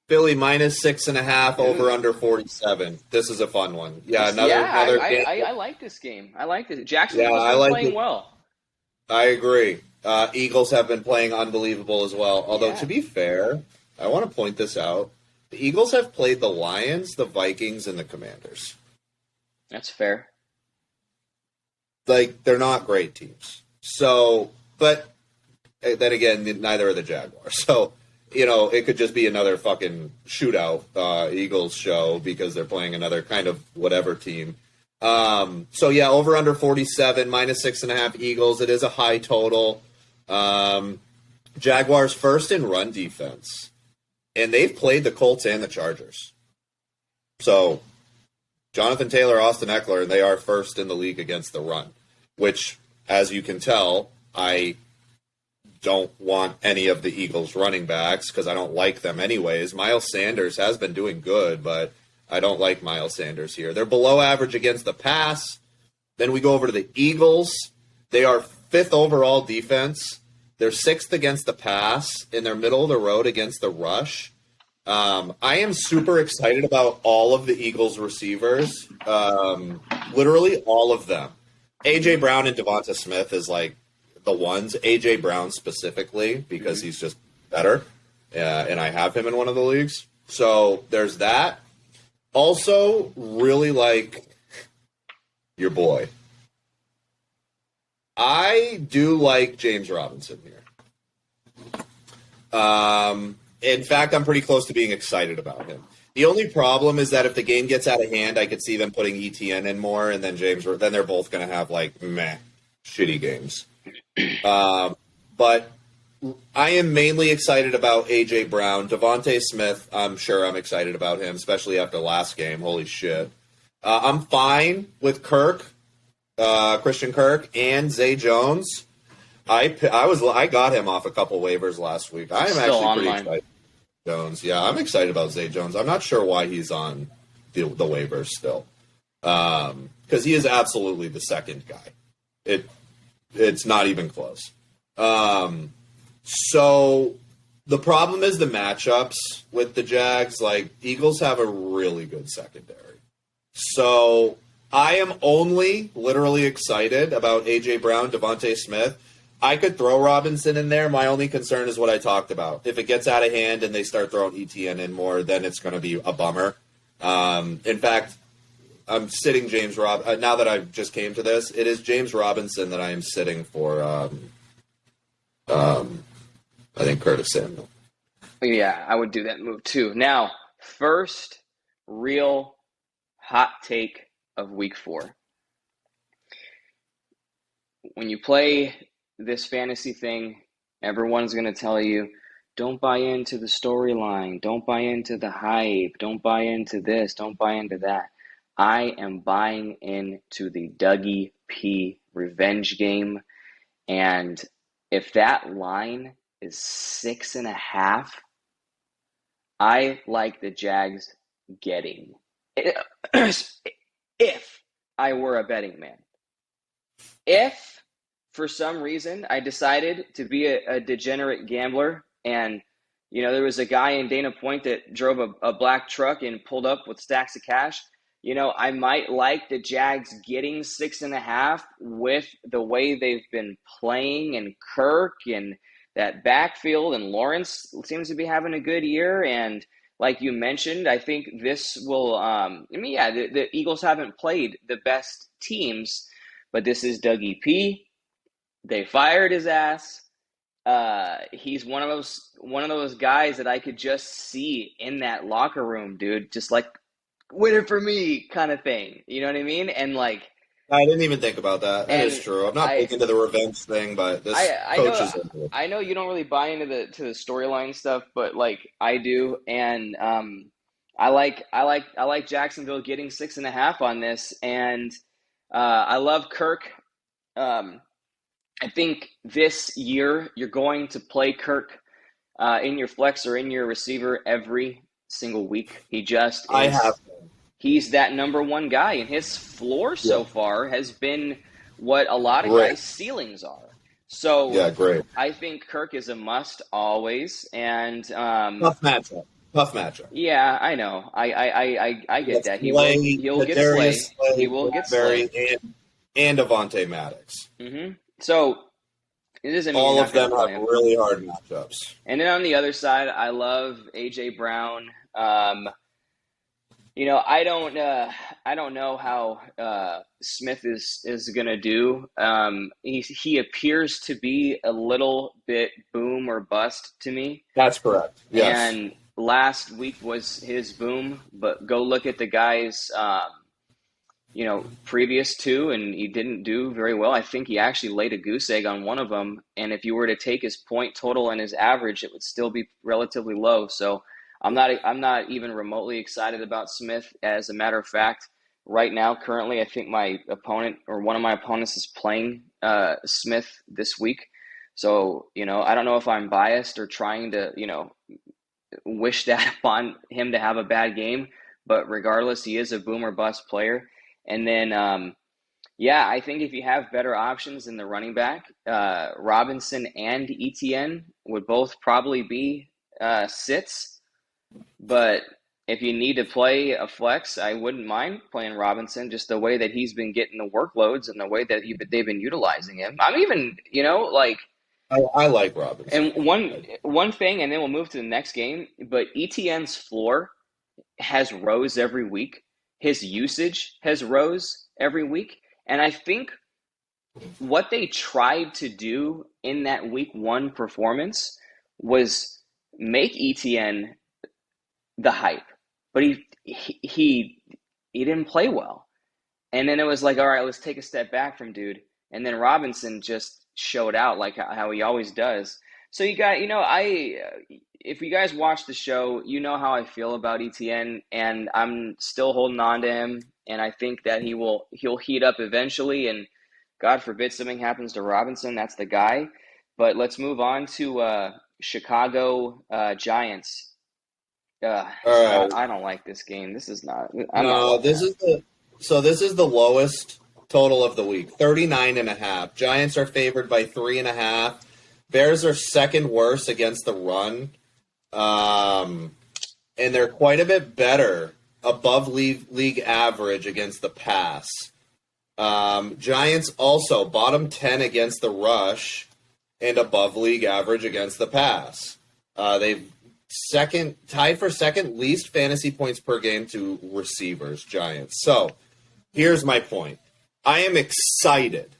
Philly minus 6.5 over under 47. This is a fun one. Yeah, another game. I like this game. I like this. Jacksonville's been playing well. I agree. Eagles have been playing unbelievable as well. Although, to be fair, I want to point this out. The Eagles have played the Lions, the Vikings, and the Commanders. That's fair. Like, they're not great teams. So, but then again, neither are the Jaguars. So, it could just be another fucking shootout Eagles show because they're playing another kind of whatever team. So, yeah, over under 47, minus 6.5 Eagles. It is a high total. Jaguars first in run defense, and they've played the Colts and the Chargers. So Jonathan Taylor, Austin Eckler, and they are first in the league against the run, which, as you can tell, I don't want any of the Eagles running backs because I don't like them anyways. Miles Sanders has been doing good, but I don't like Miles Sanders here. They're below average against the pass. Then we go over to the Eagles. They are 5th overall defense. They're 6th against the pass, and they're middle of the road against the rush. I am super excited about all of the Eagles receivers, literally all of them. A.J. Brown and Devonta Smith is like the ones. A.J. Brown specifically because he's just better, and I have him in one of the leagues. So there's that. Also, really like your boy. I do like James Robinson here. In fact, I'm pretty close to being excited about him. The only problem is that if the game gets out of hand, I could see them putting ETN in more, and then they're both going to have like shitty games. But I am mainly excited about A.J. Brown. Devontae Smith, I'm sure I'm excited about him, especially after last game. Holy shit. I'm fine with Christian Kirk, and Zay Jones. I got him off a couple waivers last week. I am Still actually pretty online. excited about Jones. Yeah, I'm excited about Zay Jones. I'm not sure why he's on the waivers still, because he is absolutely the second guy. It's not even close. So the problem is the matchups with the Jags. Like, Eagles have a really good secondary. So I am only literally excited about A.J. Brown, Devontae Smith. I could throw Robinson in there. My only concern is what I talked about. If it gets out of hand and they start throwing ETN in more, then it's going to be a bummer. In fact, I'm sitting James now that I just came to this, it is James Robinson that I am sitting for, I think, Curtis Samuel. Yeah, I would do that move too. Now, first real hot take of week 4. When you play this fantasy thing, everyone's going to tell you, don't buy into the storyline, don't buy into the hype, don't buy into this, don't buy into that. I am buying into the Dougie P revenge game, and if that line is 6.5, I like the Jags getting. If I were a betting man. If for some reason I decided to be a degenerate gambler and there was a guy in Dana Point that drove a black truck and pulled up with stacks of cash, I might like the Jags getting 6.5 with the way they've been playing, and Kirk and that backfield, and Lawrence seems to be having a good year. And like you mentioned, I think this will the Eagles haven't played the best teams, but this is Dougie P. They fired his ass. He's one of those guys that I could just see in that locker room, dude, just like, win it for me kind of thing. You know what I mean? And like, I didn't even think about that. That is true. I'm not big into the revenge thing, but this coach is. I know you don't really buy into the storyline stuff, but like I do, and I like Jacksonville getting 6.5 on this, and I love Kirk. I think this year you're going to play Kirk in your flex or in your receiver every single week. He just is. I have. He's that number one guy, and his floor so far has been what a lot of guys' ceilings are. So great. I think Kirk is a must always, and tough matchup. Yeah, I know. I get that. He'll get Slay. He will get Slay. And Avonte Maddox. Mm-hmm. So it doesn't mean all of them have really hard matchups. And then on the other side, I love A.J. Brown. I don't know how Smith is gonna do. He appears to be a little bit boom or bust to me. That's correct. Yes. And last week was his boom, but go look at the guys. previous two, and he didn't do very well. I think he actually laid a goose egg on one of them. And if you were to take his point total and his average, it would still be relatively low. So I'm not even remotely excited about Smith. As a matter of fact, right now, currently, I think my opponent or one of my opponents is playing Smith this week. So, I don't know if I'm biased or trying to, wish that upon him to have a bad game, but regardless, he is a boom or bust player. And then, yeah, I think if you have better options in the running back, Robinson and ETN would both probably be sits. But if you need to play a flex, I wouldn't mind playing Robinson, just the way that he's been getting the workloads and the way that they've been utilizing him. I'm even, like, I like Robinson. and one thing, and then we'll move to the next game. But ETN's floor has rose every week. His usage has rose every week. And I think what they tried to do in that week one performance was make ETN the hype, but he didn't play well. And then it was like, all right, let's take a step back from dude. And then Robinson just showed out like how he always does. So you got, if you guys watch the show, you know how I feel about ETN, and I'm still holding on to him. And I think that he'll heat up eventually. And God forbid something happens to Robinson, that's the guy. But let's move on to Chicago Giants. All right. I don't like this game. This is not. No, this is the lowest total of the week, 39.5. Giants are favored by 3.5. Bears are second worst against the run, and they're quite a bit better above league average against the pass. Giants also bottom 10 against the rush and above league average against the pass. They've tied for second least fantasy points per game to receivers, Giants. So here's my point. I am excited,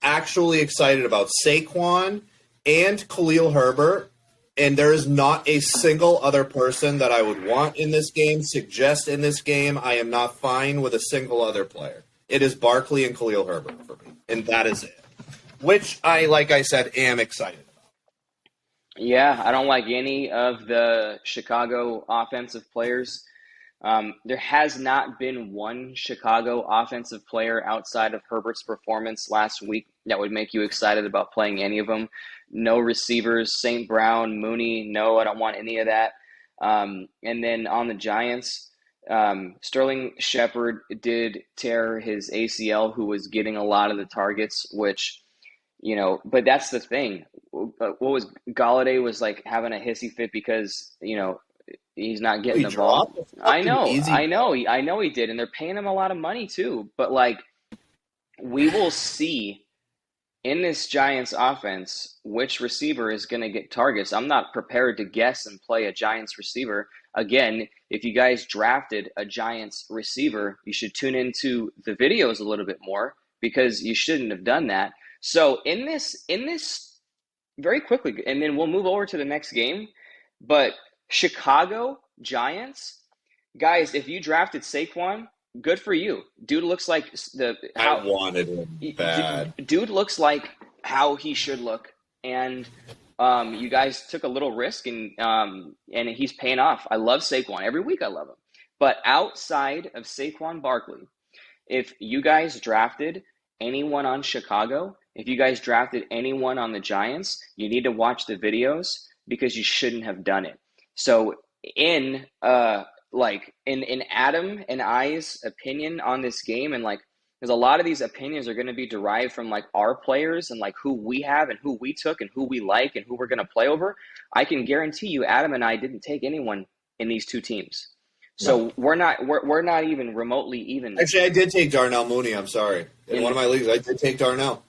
actually excited about Saquon and Khalil Herbert, and there is not a single other person that I would want in this game, suggest in this game. I am not fine with a single other player. It is Barkley and Khalil Herbert for me, and that is it, which I, like I said, am excited about. Yeah, I don't like any of the Chicago offensive players. There has not been one Chicago offensive player outside of Herbert's performance last week that would make you excited about playing any of them. No receivers, St. Brown, Mooney, no, I don't want any of that. And then on the Giants, Sterling Shepard did tear his ACL, who was getting a lot of the targets, which, but that's the thing. What was Galladay was like having a hissy fit because, he's not getting the ball. I know he did, and they're paying him a lot of money too. But like, we will see in this Giants offense which receiver is going to get targets. I'm not prepared to guess and play a Giants receiver again. If you guys drafted a Giants receiver, you should tune into the videos a little bit more, because you shouldn't have done that. So in this very quickly, and then we'll move over to the next game, but Chicago Giants, guys, if you drafted Saquon, good for you. Dude looks like I wanted him bad. Dude looks like how he should look, and you guys took a little risk, and he's paying off. I love Saquon. Every week I love him. But outside of Saquon Barkley, if you guys drafted anyone on Chicago, if you guys drafted anyone on the Giants, you need to watch the videos, because you shouldn't have done it. So in Adam and I's opinion on this game, and because a lot of these opinions are going to be derived from like our players and like who we have and who we took and who we like and who we're going to play over, I can guarantee you Adam and I didn't take anyone in these two teams. So no. we're not even remotely even. Actually, I did take Darnell Mooney. I'm sorry. In one of my leagues, I did take Darnell,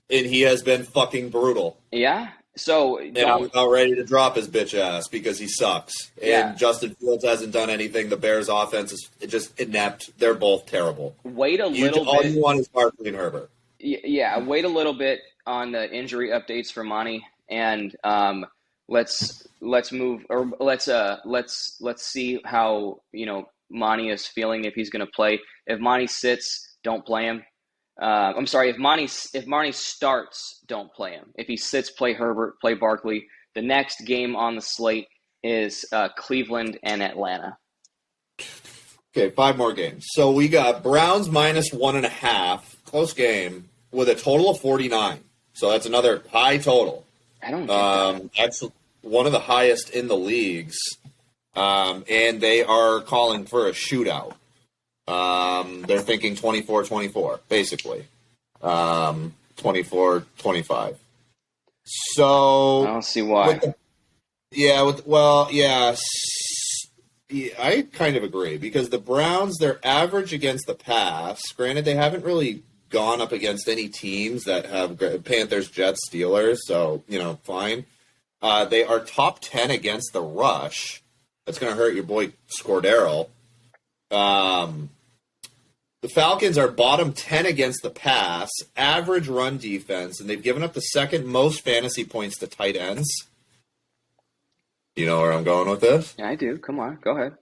and he has been fucking brutal. Yeah. So and I'm about ready to drop his bitch ass because he sucks. Yeah. And Justin Fields hasn't done anything. The Bears' offense is just inept. They're both terrible. Wait a little bit. All you want is Barkley and Herbert. Yeah, wait a little bit on the injury updates for Monty, and let's move, or let's see how Monty is feeling, if he's going to play. If Monty sits, don't play him. I'm sorry. If Monty starts, don't play him. If he sits, play Herbert, play Barkley. The next game on the slate is Cleveland and Atlanta. Okay, 5 more games. So we got Browns -1.5, close game, with a total of 49. So that's another high total. I don't get that. That's one of the highest in the leagues. And they are calling for a shootout. They're thinking 24-24, basically. 24-25. So I don't see why. Yeah, I kind of agree because the Browns, they're average against the pass. Granted, they haven't really gone up against any teams that have Panthers, Jets, Steelers, so, fine. They are top 10 against the rush. That's going to hurt your boy Scordero. The Falcons are bottom 10 against the pass, average run defense, and they've given up the second most fantasy points to tight ends. You know where I'm going with this? Yeah, I do. Come on, go ahead.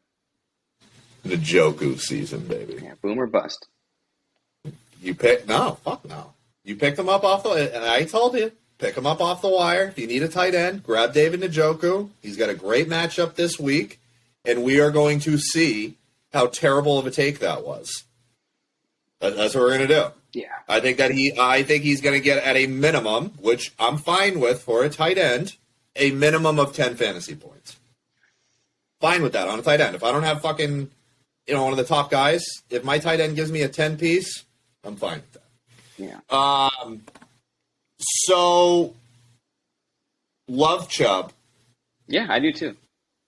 The Njoku season, baby. Yeah, boom or bust. You pick no, fuck no. You picked him up off the. And I told you, pick him up off the wire. If you need a tight end, grab David Njoku. He's got a great matchup this week, and we are going to see how terrible of a take that was. That's what we're going to do. Yeah, I think he's going to get at a minimum, which I'm fine with for a tight end, a minimum of 10 fantasy points. Fine with that on a tight end. If I don't have fucking, one of the top guys, if my tight end gives me a 10 piece, I'm fine with that. yeah. So love Chubb. Yeah, I do too.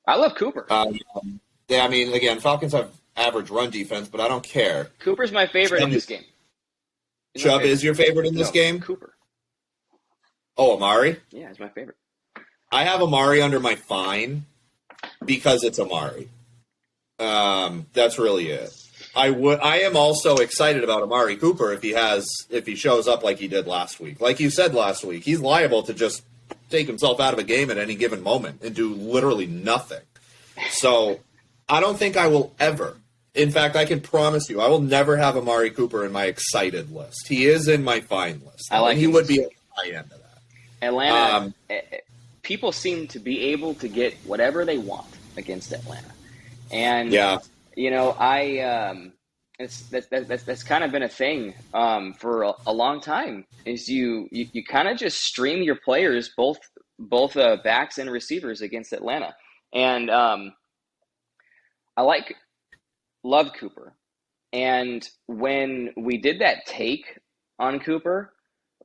I love Cooper. Yeah, I mean, again, Falcons have average run defense, but I don't care. Cooper's my favorite in this game. Chubb is your favorite in this game? Cooper. Oh, Amari? Yeah, he's my favorite. I have Amari under my fine because it's Amari. That's really it. I am also excited about Amari Cooper if he shows up like he did last week. Like you said last week, he's liable to just take himself out of a game at any given moment and do literally nothing. So I don't think I will ever. In fact, I can promise you, I will never have Amari Cooper in my excited list. He is in my fine list. I like and he would be at the high end of that. Atlanta, people seem to be able to get whatever they want against Atlanta. And, that's kind of been a thing for a long time is you kind of just stream your players, both backs and receivers against Atlanta. And love Cooper. And when we did that take on Cooper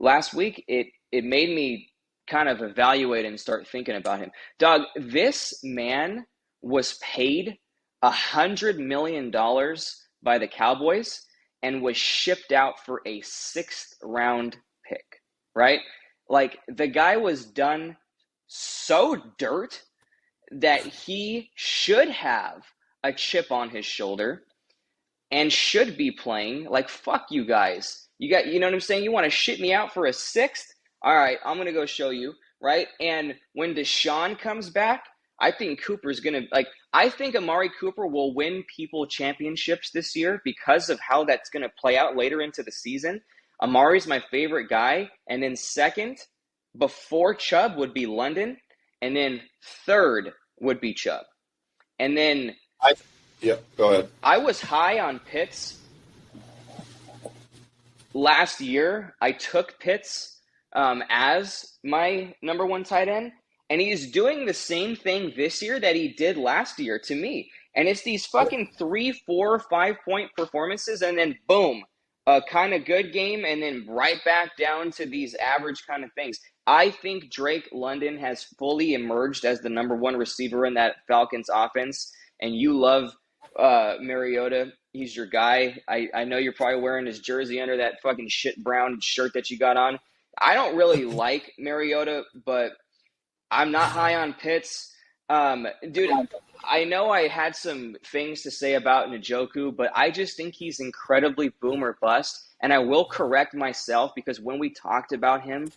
last week, it made me kind of evaluate and start thinking about him. Doug, this man was paid $100 million by the Cowboys and was shipped out for a 6th round pick, right? Like the guy was done so dirt that he should have a chip on his shoulder and should be playing. Like, fuck you guys. You know what I'm saying? You want to ship me out for a 6th? All right, I'm going to go show you, right? And when Deshaun comes back, I think Cooper's going to, I think Amari Cooper will win people championships this year because of how that's going to play out later into the season. Amari's my favorite guy. And then second, before Chubb would be London. And then third would be Chubb. And then go ahead. I was high on Pitts last year. I took Pitts as my number 1 tight end, and he's doing the same thing this year that he did last year to me. And it's these fucking 3, 4, 5 point performances, and then boom, a kind of good game, and then right back down to these average kind of things. I think Drake London has fully emerged as the number 1 receiver in that Falcons offense, and you love Mariota. He's your guy. I know you're probably wearing his jersey under that fucking shit brown shirt that you got on. I don't really like Mariota, but I'm not high on Pitts. Dude, I know I had some things to say about Njoku, but I just think he's incredibly boom or bust. And I will correct myself because when we talked about him,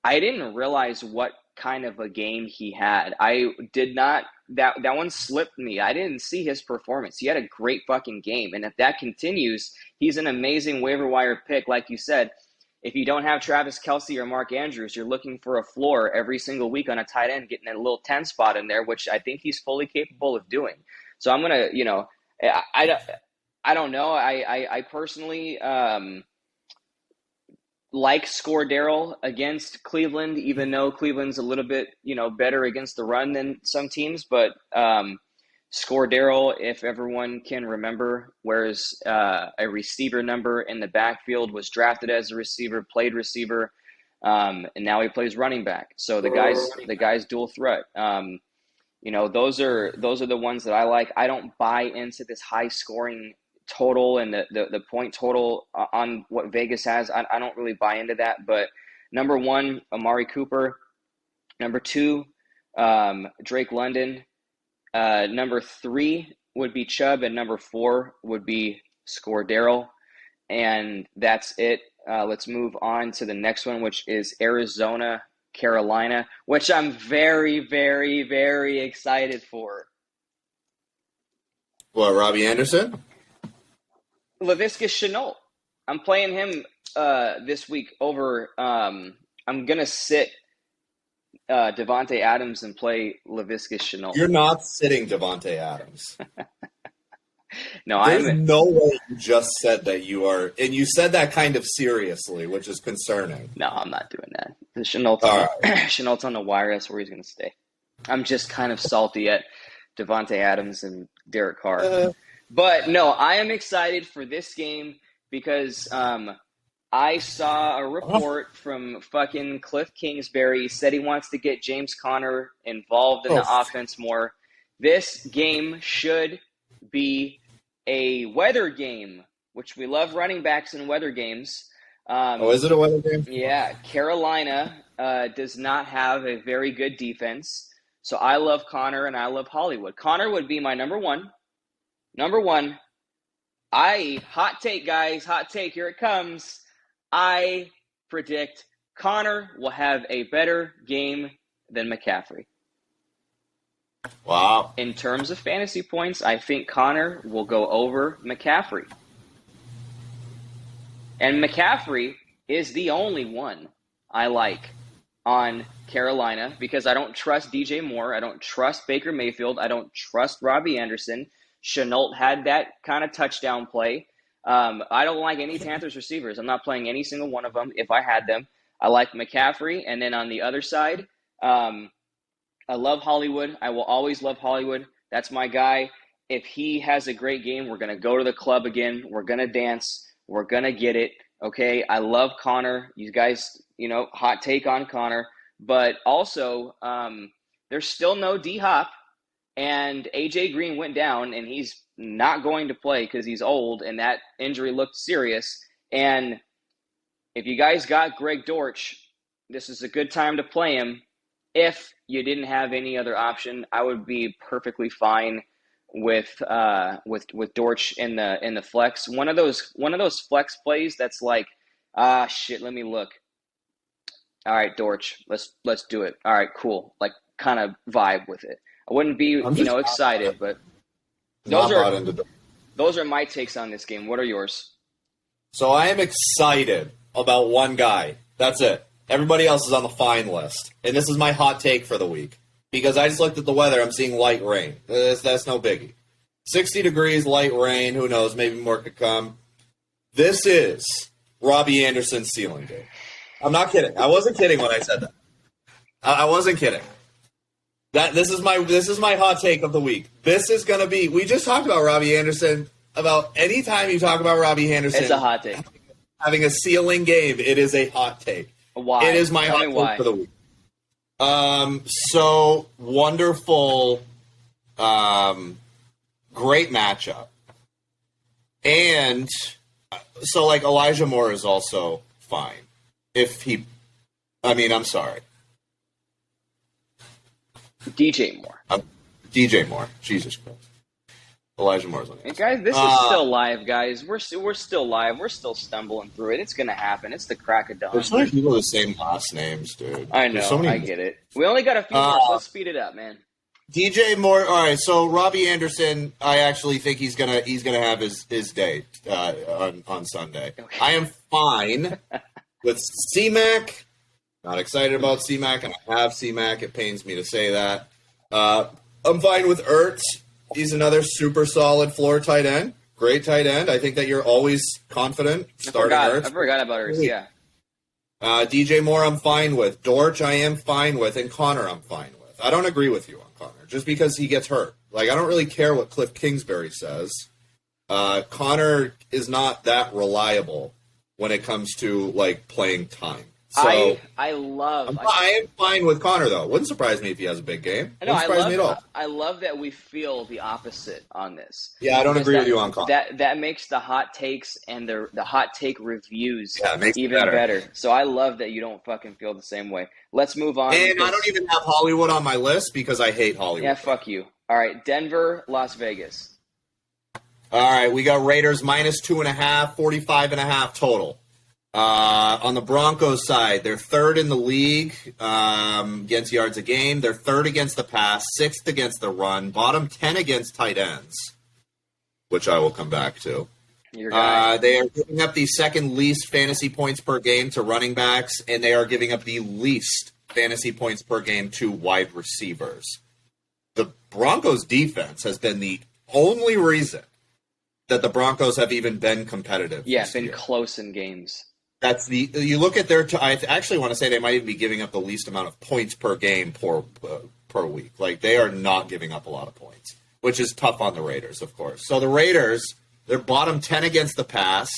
I didn't realize what kind of a game he had. I did not that one slipped me. I didn't see his performance. He had a great fucking game, and if that continues, he's an amazing waiver wire pick, like you said. If you don't have Travis Kelce or Mark Andrews, you're looking for a floor every single week on a tight end, getting a little 10 spot in there, which I think he's fully capable of doing. So I'm gonna, I don't know. I personally like Daryl against Cleveland, even though Cleveland's a little bit, better against the run than some teams. But Daryl, if everyone can remember, wears a receiver number in the backfield, was drafted as a receiver, played receiver, and now he plays running back. So the guy's dual threat. Those are the ones that I like. I don't buy into this high scoring total and the point total on what Vegas has. I don't really buy into that. But number 1, Amari Cooper. Number 2, Drake London. Number 3 would be Chubb, and number 4 would be Daryl. And that's it. Let's move on to the next one, which is Arizona, Carolina, which I'm very, very, very excited for. What, Robbie Anderson? Laviska Shenault. I'm playing him this week over. I'm gonna sit Devontae Adams and play Laviska Shenault. You're not sitting Devontae Adams. No, There's no way you just said that you are, and you said that kind of seriously, which is concerning. No, I'm not doing that. The Shenault's on the wire. That's where he's going to stay. I'm just kind of salty at Devontae Adams and Derek Carr. But no, I am excited for this game because I saw a report from fucking Cliff Kingsbury. He said he wants to get James Conner involved in the offense more. This game should be a weather game, which we love running backs in weather games. Is it a weather game? Yeah. Carolina does not have a very good defense. So I love Conner and I love Hollywood. Conner would be my number 1. Number 1, hot take, guys, hot take, here it comes. I predict Conner will have a better game than McCaffrey. Wow. In terms of fantasy points, I think Conner will go over McCaffrey. And McCaffrey is the only one I like on Carolina because I don't trust DJ Moore. I don't trust Baker Mayfield. I don't trust Robbie Anderson. Shenault had that kind of touchdown play. I don't like any Panthers receivers. I'm not playing any single one of them if I had them. I like McCaffrey. And then on the other side, I love Hollywood. I will always love Hollywood. That's my guy. If he has a great game, we're going to go to the club again. We're going to dance. We're going to get it. Okay, I love Conner. You guys, hot take on Conner. But also, there's still no D-Hop. And A.J. Green went down, and he's not going to play because he's old, and that injury looked serious. And if you guys got Greg Dortch, this is a good time to play him. If you didn't have any other option, I would be perfectly fine with Dortch in the flex. One of those flex plays that's like, shit, let me look. All right, Dortch, let's do it. All right, cool. Like kind of vibe with it. I wouldn't be, excited, but those are my takes on this game. What are yours? So I am excited about one guy. That's it. Everybody else is on the fine list. And this is my hot take for the week. Because I just looked at the weather. I'm seeing light rain. That's no biggie. 60 degrees, light rain. Who knows? Maybe more could come. This is Robbie Anderson's ceiling game. I'm not kidding. I wasn't kidding when I said that. I wasn't kidding. This is my hot take of the week. This is going to be – we just talked about Robbie Anderson. About any time you talk about Robbie Anderson – it's a hot take. Having a ceiling game, it is a hot take. Why? It is my hot take for the week. So wonderful, great matchup. And so like Elijah Moore is also fine. I'm sorry. DJ Moore. DJ Moore. Jesus Christ. Elijah Moore's on the and guys, this is still live, guys. We're still live. We're still stumbling through it. It's going to happen. It's the crack of dawn. There's so many people with the same last names, dude. I know. I get it. We only got a few more, so let's speed it up, man. DJ Moore. All right, so Robbie Anderson, I actually think he's gonna have his day on Sunday. Okay. I am fine with C-Mac. Not excited about C-Mac, and I have C-Mac. It pains me to say that. I'm fine with Ertz. He's another super solid floor tight end. Great tight end. I think that you're always confident starting Ertz. I forgot about Ertz, yeah. DJ Moore, I'm fine with. Dortch, I am fine with. And Connor, I'm fine with. I don't agree with you on Connor, just because he gets hurt. Like, I don't really care what Cliff Kingsbury says. Connor is not that reliable when it comes to, like, playing time. So I am fine with Connor, though. Wouldn't surprise me if he has a big game. Wouldn't surprise me at all. I love that we feel the opposite on this. Yeah, I don't agree with you on Connor. That makes the hot takes and the hot take reviews even better. So I love that you don't fucking feel the same way. Let's move on. And I don't even have Hollywood on my list because I hate Hollywood. Yeah, fuck you. All right, Denver, Las Vegas. All right, we got Raiders -2.5, 45.5 total. On the Broncos side, they're third in the league against yards a game. They're third against the pass, sixth against the run, bottom 10 against tight ends, which I will come back to. They are giving up the second least fantasy points per game to running backs, and they are giving up the least fantasy points per game to wide receivers. The Broncos defense has been the only reason that the Broncos have even been competitive. Yeah, been close in games. You look at their. I actually want to say they might even be giving up the least amount of points per game per week. Like, they are not giving up a lot of points, which is tough on the Raiders, of course. So the Raiders, they're bottom 10 against the pass,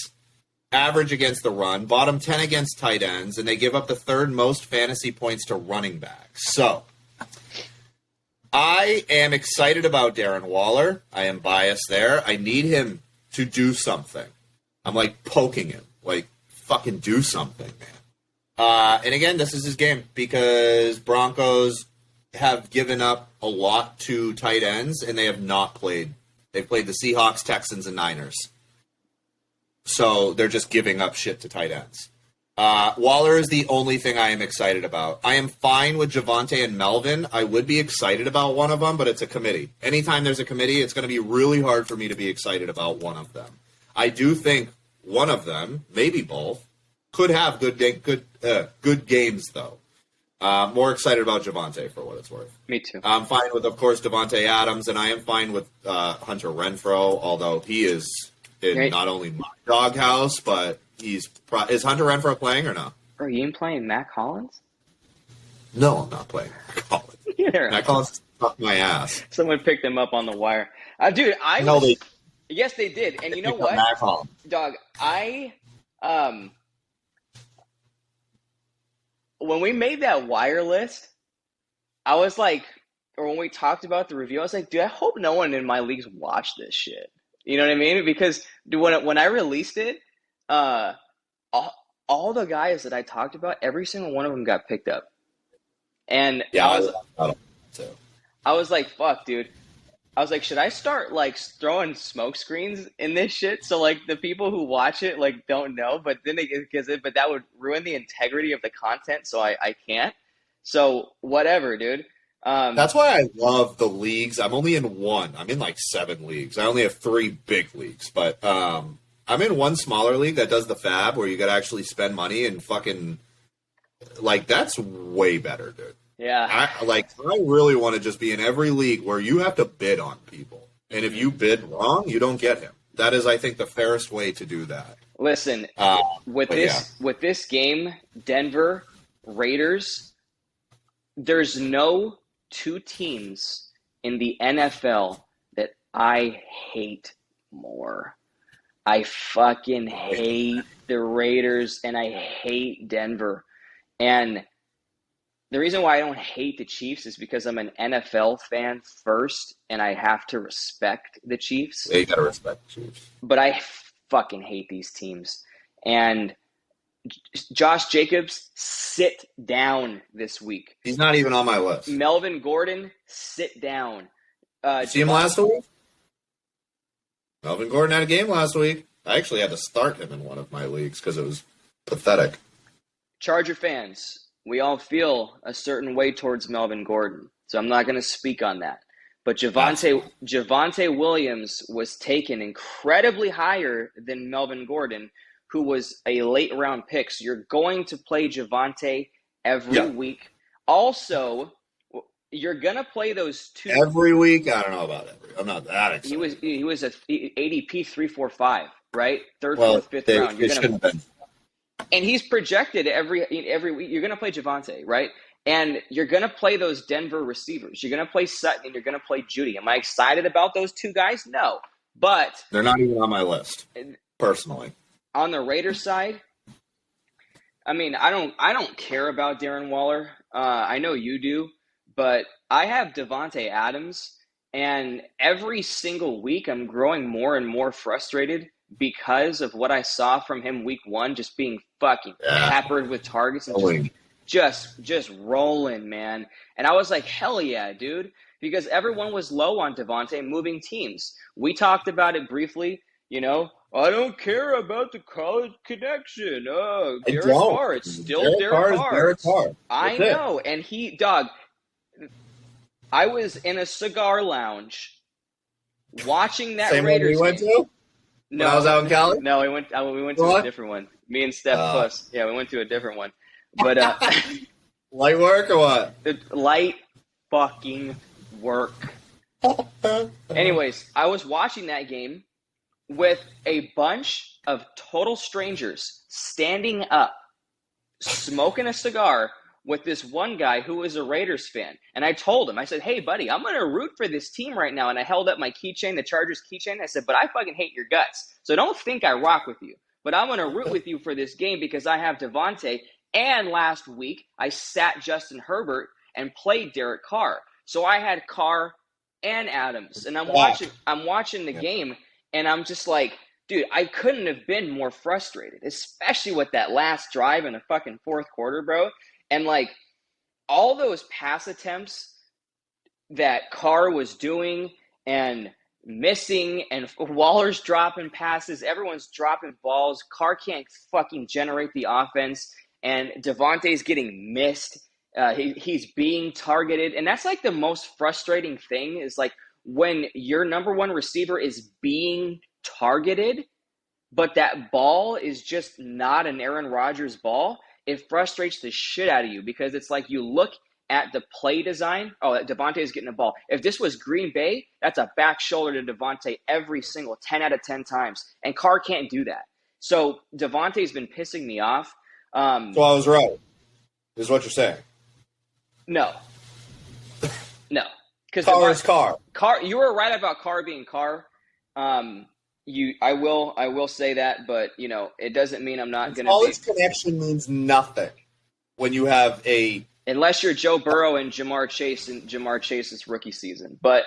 average against the run, bottom 10 against tight ends, and they give up the third most fantasy points to running backs. So I am excited about Darren Waller. I am biased there. I need him to do something. I'm like poking him, like, fucking do something, man. And again, this is his game because Broncos have given up a lot to tight ends, and they have not played. They've played the Seahawks, Texans, and Niners. So they're just giving up shit to tight ends. Waller is the only thing I am excited about. I am fine with Javonte and Melvin. I would be excited about one of them, but it's a committee. Anytime there's a committee, it's going to be really hard for me to be excited about one of them. I do think one of them, maybe both, could have good games, though. More excited about Javonte for what it's worth. Me too. I'm fine with, of course, Devontae Adams, and I am fine with Hunter Renfrow, although he is in not only my doghouse, but is Hunter Renfrow playing or no? Are you even playing Matt Collins? No, I'm not playing Matt Collins. Matt Collins fucked my ass. Someone picked him up on the wire. Dude, yes, they did. And you know what? Matt Collins. Dog, when we made that wire list, I was like, or when we talked about the review, I was like, dude, I hope no one in my leagues watched this shit. You know what I mean? Because when I released it, all the guys that I talked about, every single one of them got picked up. And yeah, I was like, fuck, dude. I was like, should I start like throwing smoke screens in this shit so like the people who watch it like don't know, but then but that would ruin the integrity of the content, so I can't. So whatever, dude. That's why I love the leagues. I'm only in one. I'm in like 7 leagues. I only have 3 big leagues, but I'm in one smaller league that does the fab where you got to actually spend money and fucking like that's way better, dude. Yeah. I really want to just be in every league where you have to bid on people. And if you bid wrong, you don't get him. That is, I think, the fairest way to do that. Listen, with this game, Denver, Raiders, there's no 2 teams in the NFL that I hate more. I fucking hate the Raiders and I hate Denver. And the reason why I don't hate the Chiefs is because I'm an NFL fan first, and I have to respect the Chiefs. Yeah, you gotta respect the Chiefs. But I fucking hate these teams. And Josh Jacobs, sit down this week. He's not even on my list. Melvin Gordon, sit down. See him last week? Melvin Gordon had a game last week. I actually had to start him in one of my leagues because it was pathetic. Charger fans, we all feel a certain way towards Melvin Gordon. so I'm not going to speak on that. But Javonte Williams was taken incredibly higher than Melvin Gordon, who was a late round pick. So you're going to play Javonte every week. Also, you're going to play those two every week. I don't know about every. I'm not that excited. He was a ADP 3-4-5, right? Third, fourth, fifth round. It shouldn't have been. And he's projected every week. You're going to play Javonte, right? And you're going to play those Denver receivers. You're going to play Sutton and you're going to play Judy. Am I excited about those two guys? No. But they're not even on my list, personally. On the Raiders side, I mean, I don't care about Darren Waller. I know you do, but I have Devontae Adams, and every single week I'm growing more and more frustrated because of what I saw from him week 1, just being fucking peppered with targets and just rolling, man. And I was like, hell yeah, dude, because everyone was low on Devontae moving teams. We talked about it briefly, I don't care about the college connection. Derek Carr, it's still Derek Carr. I know. And I was in a cigar lounge watching that Raiders game. Same one we went to? No, I was out in Cali? No, we went to a different one. Me and Steph Puss. Yeah, we went to a different one. But light work or what? Light fucking work. Anyways, I was watching that game with a bunch of total strangers standing up, smoking a cigar with this one guy who was a Raiders fan. And I told him, I said, hey, buddy, I'm going to root for this team right now. And I held up my keychain, the Chargers keychain. I said, but I fucking hate your guts. So don't think I rock with you. But I'm going to root with you for this game because I have Devontae. And last week, I sat Justin Herbert and played Derek Carr. So I had Carr and Adams. And I'm watching the game, and I'm just like, dude, I couldn't have been more frustrated, especially with that last drive in the fucking fourth quarter, bro. And, like, all those pass attempts that Carr was doing and missing, and Waller's dropping passes, everyone's dropping balls. Carr can't fucking generate the offense, and Devontae's getting missed. He's being targeted. And that's, like, the most frustrating thing is, like, when your number one receiver is being targeted, but that ball is just not an Aaron Rodgers ball, it frustrates the shit out of you because it's like you look at the play design. Oh, Devontae is getting the ball. If this was Green Bay, that's a back shoulder to Devontae every single 10 out of 10 times. And Carr can't do that. So Devontae's been pissing me off. So I was right, is what you're saying. No. Because Carr is Carr. You were right about Carr being Carr. I will say that, but it doesn't mean I'm not going to. College connection means nothing when you have unless you're Joe Burrow and Jamar Chase in Jamar Chase's rookie season. But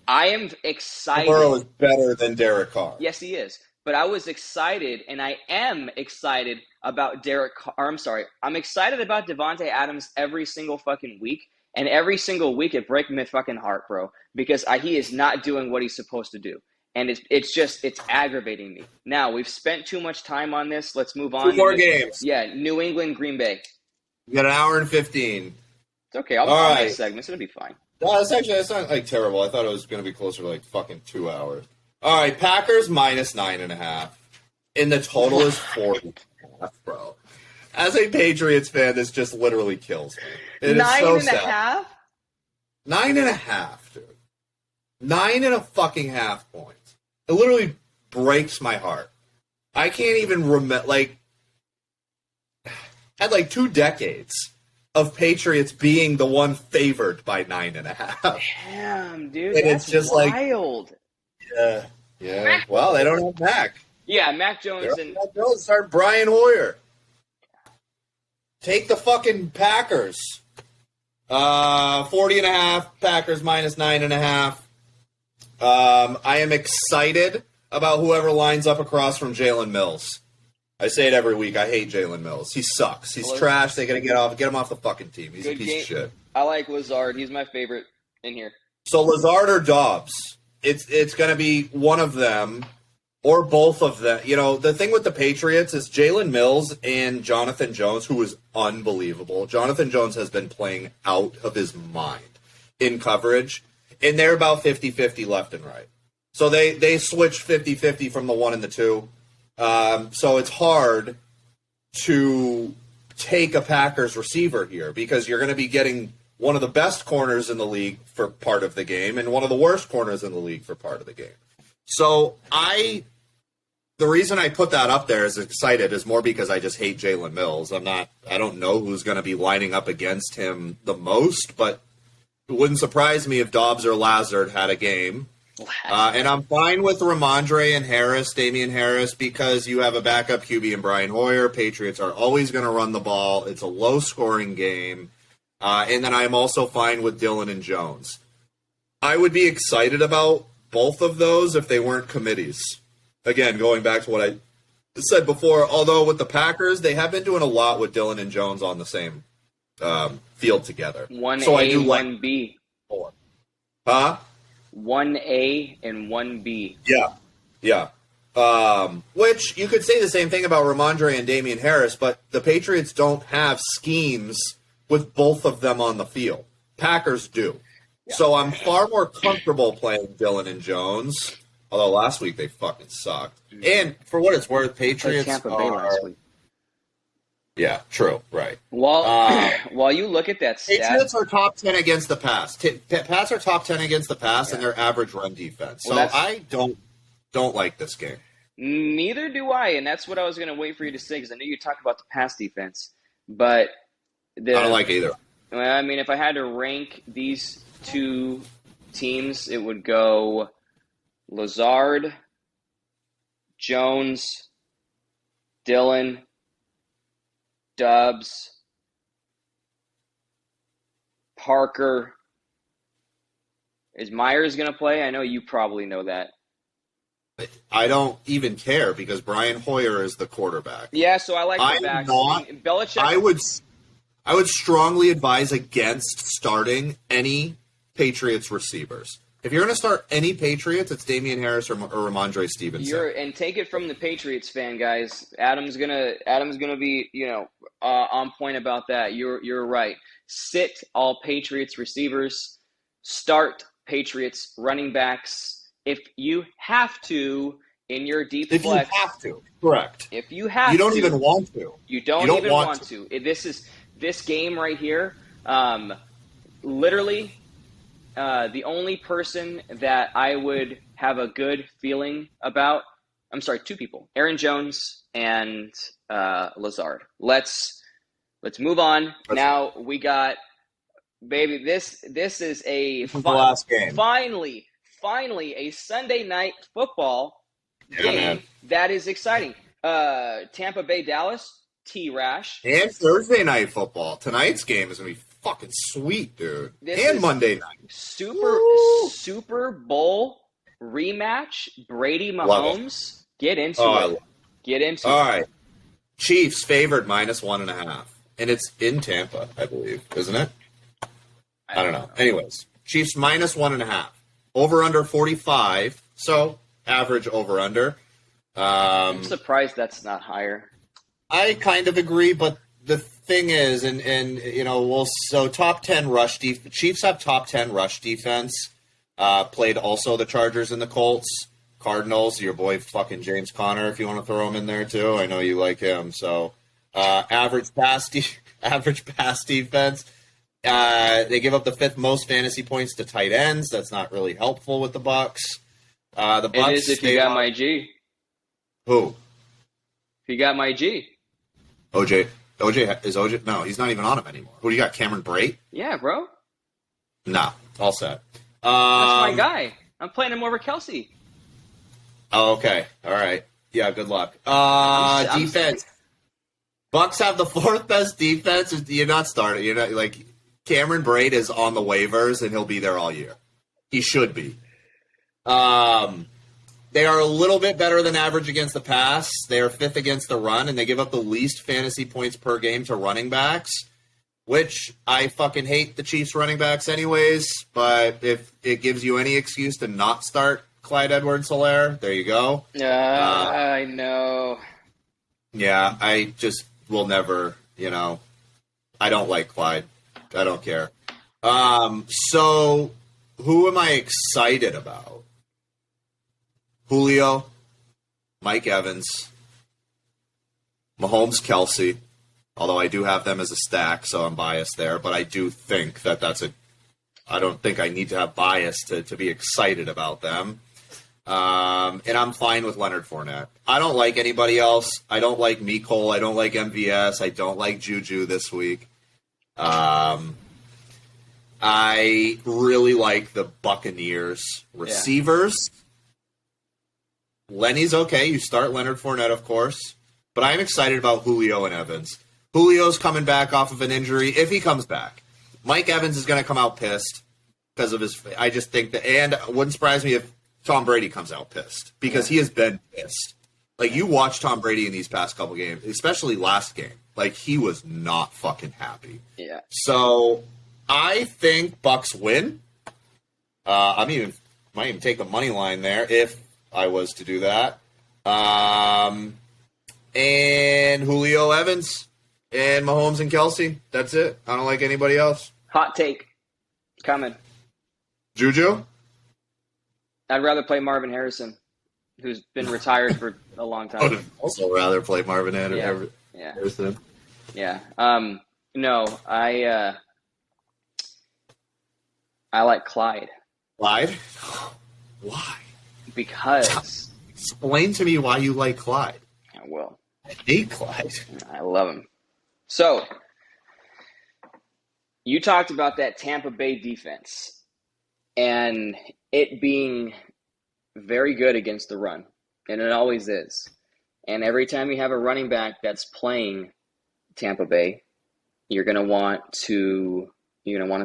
I am excited. Burrow is better than Derek Carr. Yes, he is. But I was excited, and I am excited about Derek Carr. I'm sorry, I'm excited about Devontae Adams every single fucking week, and every single week it breaks my fucking heart, bro, because he is not doing what he's supposed to do. And it's aggravating me. Now, we've spent too much time on this. Let's move on. 2 more games. Yeah, New England, Green Bay. We got an hour and 15. It's okay. I'll call my segments. It'll be fine. No, that's not like terrible. I thought it was going to be closer to like fucking 2 hours. All right, Packers minus 9.5. And the total is 40, bro. As a Patriots fan, this just literally kills me. It is so sad. 9.5? 9.5, dude. 9.5 points. It literally breaks my heart. I can't even remember, had 2 decades of Patriots being the one favored by 9.5. Damn, dude, and that's it's just wild. Yeah. Well, they don't have Mac. Yeah, Mac Jones and Mac Jones start Brian Hoyer. Take the fucking Packers. 40.5. Packers minus 9.5. I am excited about whoever lines up across from Jalen Mills. I say it every week. I hate Jalen Mills. He sucks. He's trash. They got to get him off the fucking team. He's a piece of shit. I like Lazard. He's my favorite in here. So Lazard or Dobbs? It's going to be one of them, Or both of them. You know, the thing with the Patriots is Jalen Mills and Jonathan Jones, who is unbelievable. Jonathan Jones has been playing out of his mind in coverage, and they're about 50-50 left and right. So they switched 50-50 from the 1 and the 2. So it's hard to take a Packers receiver here because you're going to be getting one of the best corners in the league for part of the game and one of the worst corners in the league for part of the game. So the reason I put that up there as excited is more because I just hate Jalen Mills. I don't know who's going to be lining up against him the most, but it wouldn't surprise me if Dobbs or Lazard had a game. And I'm fine with Ramondre and Harris, Damian Harris, because you have a backup QB in Brian Hoyer. Patriots are always going to run the ball. It's a low-scoring game. And then I'm also fine with Dillon and Jones. I would be excited about both of those if they weren't committees. Again, going back to what I said before, although with the Packers, they have been doing a lot with Dillon and Jones on the same field together. 1A, so I do 1B. Like huh? 1A and 1B. Yeah. Which you could say the same thing about Ramondre and Damian Harris, but the Patriots don't have schemes with both of them on the field. Packers do. Yeah. So I'm far more comfortable playing Dillon and Jones, although last week they fucking sucked. And for what it's worth, Patriots Tampa Bay last week. Yeah, true, right. While you look at that stat, Patriots are top 10 against the pass. Pats are top 10 against the pass, and their average run defense. So I don't like this game. Neither do I, and that's what I was going to wait for you to say, because I knew you talked about the pass defense. But I don't like either. I mean, if I had to rank these two teams, it would go Lazard, Jones, Dillon, Dobbs, Parker. Is Myers going to play? I know you probably know that. I don't even care because Brian Hoyer is the quarterback. Yeah, so I like the backs. Belichick. I would strongly advise against starting any Patriots receivers. If you're going to start any Patriots, it's Damian Harris or Ramondre Stevenson. And take it from the Patriots fan, guys. Adam's gonna be on point about that. You're right. Sit all Patriots receivers. Start Patriots running backs if you have to in your deep flex. If you have to, correct. If you have to, you don't even want to. You don't even want to. This game right here. Literally. The only person that I would have a good feeling about, two people, Aaron Jones and Lazard. Let's move on. Now we got, baby, this is the last game. Finally a Sunday night football game that is exciting. Tampa Bay, Dallas, T-Rash. And Thursday night football. Tonight's game is going to be fucking sweet, dude. And Monday night. Super Bowl rematch. Brady Mahomes. Get into it. Get into it. All right. Chiefs favored -1.5. And it's in Tampa, I believe, isn't it? I don't know. Anyways, Chiefs -1.5. Over under 45. So average over under. I'm surprised that's not higher. I kind of agree, but the thing is, top 10 rush defense. Chiefs have top 10 rush defense. Played also the Chargers and the Colts. Cardinals, your boy fucking James Conner, if you want to throw him in there too. I know you like him. So average pass defense. They give up the 5th most fantasy points to tight ends. That's not really helpful with the Bucks. The Bucks. It is if you got my G. Who? If you got my G. OJ is OJ? No, he's not even on him anymore. Who do you got? Cameron Brate? Yeah, bro. Nah, all set. That's my guy. I'm playing him over Kelsey. Oh, okay. All right. Yeah, good luck. Defense. Bucks have the 4th best defense. You're not starting. You're not like Cameron Brate is on the waivers and he'll be there all year. He should be. They are a little bit better than average against the pass. They are 5th against the run, and they give up the least fantasy points per game to running backs, which I fucking hate the Chiefs running backs anyways, but if it gives you any excuse to not start Clyde Edwards-Helaire. There you go. I know. Yeah, I just will never, I don't like Clyde. I don't care. So who am I excited about? Julio, Mike Evans, Mahomes, Kelsey, although I do have them as a stack, so I'm biased there, but I do think that I don't think I need to have bias to be excited about them. And I'm fine with Leonard Fournette. I don't like anybody else. I don't like Mecole. I don't like MVS. I don't like Juju this week. I really like the Buccaneers receivers. Lenny's okay. You start Leonard Fournette, of course. But I'm excited about Julio and Evans. Julio's coming back off of an injury, if he comes back. Mike Evans is going to come out pissed because of his – I just think that – and it wouldn't surprise me if Tom Brady comes out pissed because he has been pissed. Like, you watch Tom Brady in these past couple games, especially last game. Like, he was not fucking happy. Yeah. So, I think Bucks win. Might even take the money line there if I was to do that. And Julio Evans and Mahomes and Kelsey. That's it. I don't like anybody else. Hot take coming. Juju? I'd rather play Marvin Harrison, who's been retired for a long time. I would also rather play Marvin Harrison. Yeah. No, I like Clyde. Clyde? Why? Because explain to me why you like Clyde. I will. I hate Clyde. I love him. So, you talked about that Tampa Bay defense and it being very good against the run, and it always is. And every time you have a running back that's playing Tampa Bay, you're gonna want to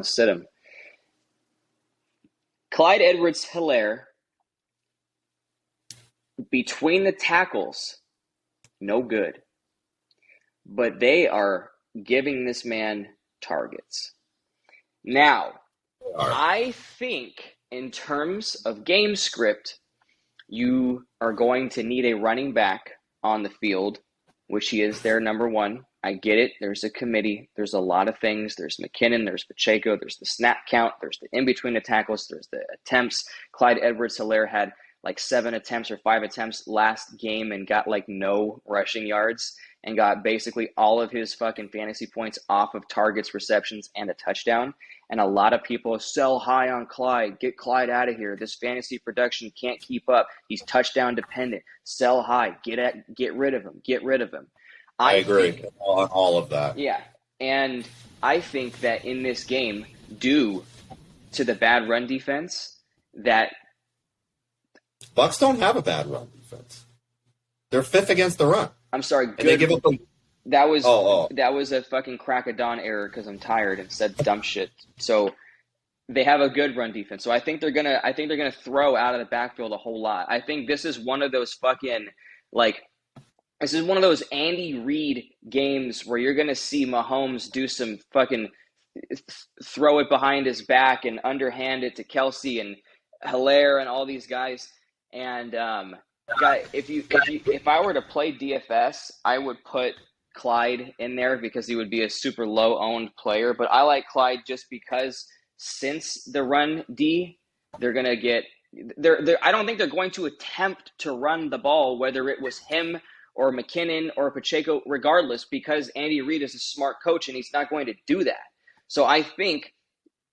sit him. Clyde Edwards-Helaire, between the tackles, no good. But they are giving this man targets. Now, I think in terms of game script, you are going to need a running back on the field, which he is their number one. I get it. There's a committee. There's a lot of things. There's McKinnon. There's Pacheco. There's the snap count. There's the in-between the tackles. There's the attempts. Clyde Edwards-Helaire had like 7 attempts or 5 attempts last game and got like no rushing yards and got basically all of his fucking fantasy points off of targets, receptions, and a touchdown. And a lot of people sell high on Clyde. Get Clyde out of here. This fantasy production can't keep up. He's touchdown dependent. Sell high. Get rid of him. Get rid of him. I agree on all of that. Yeah. And I think that in this game, due to the bad run defense, that Bucks don't have a bad run defense. They're 5th against the run. I'm sorry. And they give up that was a fucking crack of dawn error because I'm tired and said dumb shit. So they have a good run defense. So I think they're gonna throw out of the backfield a whole lot. I think this is one of those fucking this is one of those Andy Reid games where you're gonna see Mahomes do some fucking throw it behind his back and underhand it to Kelsey and Helaire and all these guys. And if I were to play DFS, I would put Clyde in there because he would be a super low owned player. But I like Clyde just because since the run D, they're gonna get I don't think they're going to attempt to run the ball, whether it was him or McKinnon or Pacheco, regardless, because Andy Reid is a smart coach and he's not going to do that. So I think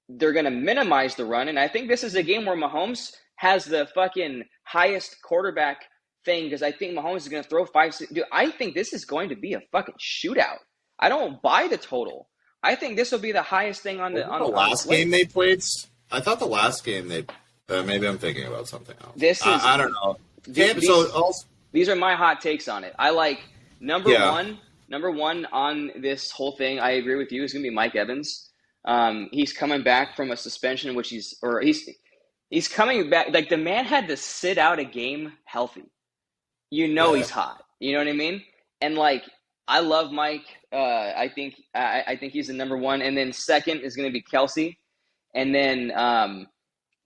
they're going to minimize the run. And I think this is a game where Mahomes has the fucking highest quarterback thing because I think Mahomes is going to throw 5-6. Dude, I think this is going to be a fucking shootout. I don't buy the total. I think this will be the highest thing on the last game they played. I thought the last game they maybe I'm thinking about something else. I don't know. These are my hot takes on it. I like number one on this whole thing. I agree with you. Is going to be Mike Evans. He's coming back from a suspension, which he's coming back. Like the man had to sit out a game healthy. He's hot. You know what I mean? And like I love Mike. I think he's the number one, and then second is going to be Kelsey, and then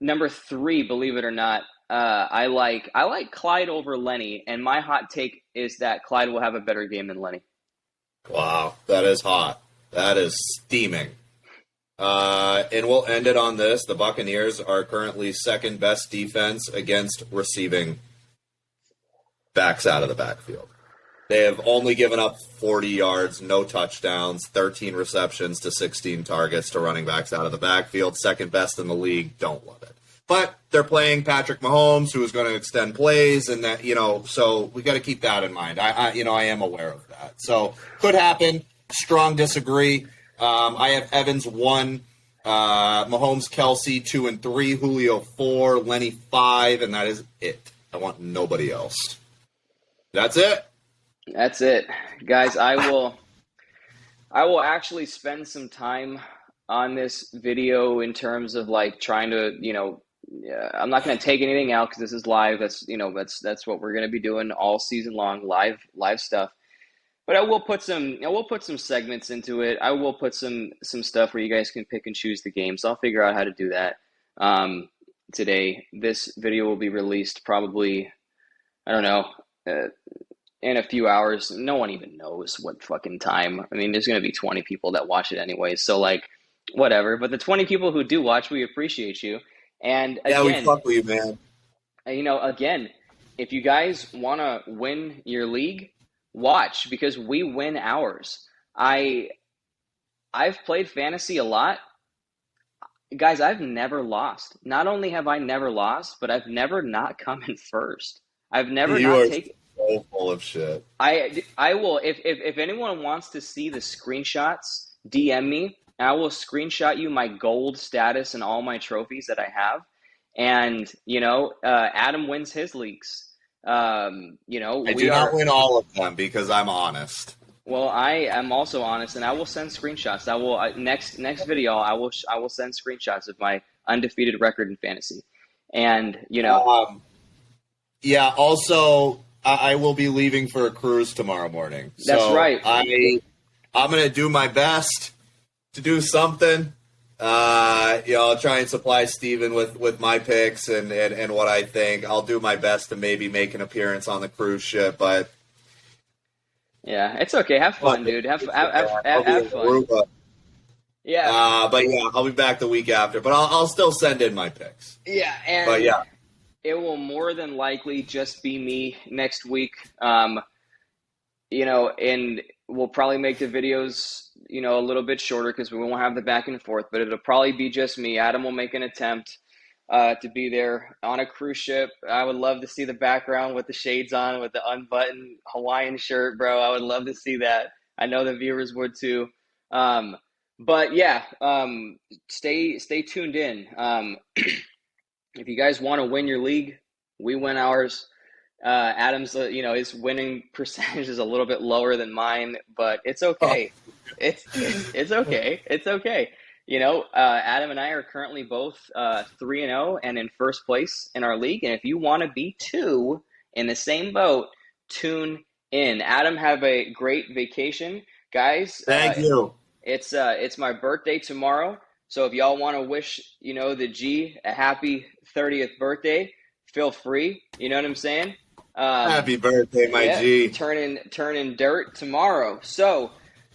number 3, believe it or not, I like Clyde over Lenny, and my hot take is that Clyde will have a better game than Lenny. Wow, that is hot. That is steaming. And we'll end it on this. The Buccaneers are currently second best defense against receiving backs out of the backfield. They have only given up 40 yards, no touchdowns, 13 receptions to 16 targets to running backs out of the backfield. Second best in the league. Don't love it. But they're playing Patrick Mahomes, who is going to extend plays, and that, so we got to keep that in mind. I am aware of that. So could happen. Strong disagree. I have Evans 1, Mahomes, Kelsey 2 and 3, Julio 4, Lenny 5, and that is it. I want nobody else. That's it. That's it, guys. I will actually spend some time on this video in terms of like trying to, I'm not going to take anything out because this is live. That's what we're going to be doing all season long, live stuff. But I will put some segments into it. I will put some stuff where you guys can pick and choose the games. I'll figure out how to do that today. This video will be released probably, I don't know, in a few hours. No one even knows what fucking time. I mean, there's going to be 20 people that watch it anyway, so like whatever. But the 20 people who do watch, we appreciate you. And again, we fuck with you, man. Again, if you guys want to win your league, watch, because we win ours. I've played fantasy a lot. Guys, I've never lost. Not only have I never lost, but I've never not come in first. I've never not taken. So full of shit. I will, if anyone wants to see the screenshots, DM me. And I will screenshot you my gold status and all my trophies that I have. And, Adam wins his leagues. I do not win all of them because I'm honest. Well, I am also honest, and I will send screenshots. I will next video. I will send screenshots of my undefeated record in fantasy. And yeah. Also, I will be leaving for a cruise tomorrow morning. That's right. I'm going to do my best to do something. I'll try and supply Steven with my picks and what I think. I'll do my best to maybe make an appearance on the cruise ship, but yeah, it's okay. Have fun, dude. Have fun. Yeah. But yeah, I'll be back the week after, but I'll still send in my picks. Yeah, but yeah, it will more than likely just be me next week. And we'll probably make the videos, a little bit shorter because we won't have the back and forth, but it'll probably be just me. Adam will make an attempt to be there on a cruise ship. I would love to see the background with the shades on, with the unbuttoned Hawaiian shirt, bro. I would love to see that. I know the viewers would too. But yeah, stay tuned in. If you guys want to win your league, we win ours. Adam's, his winning percentage is a little bit lower than mine, but it's okay. It's okay. It's okay. Adam and I are currently both 3-0 and in first place in our league. And if you want to be 2 in the same boat, tune in. Adam, have a great vacation, guys. Thank you. It's my birthday tomorrow, so if y'all want to wish the G a happy 30th birthday, feel free. You know what I'm saying? Happy birthday, my G. Turning dirt tomorrow. So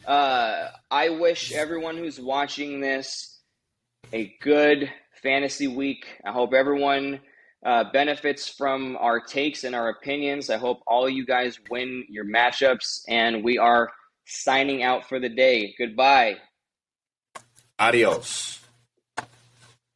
I wish everyone who's watching this a good fantasy week. I hope everyone benefits from our takes and our opinions. I hope all you guys win your matchups, and we are signing out for the day. Goodbye. Adios.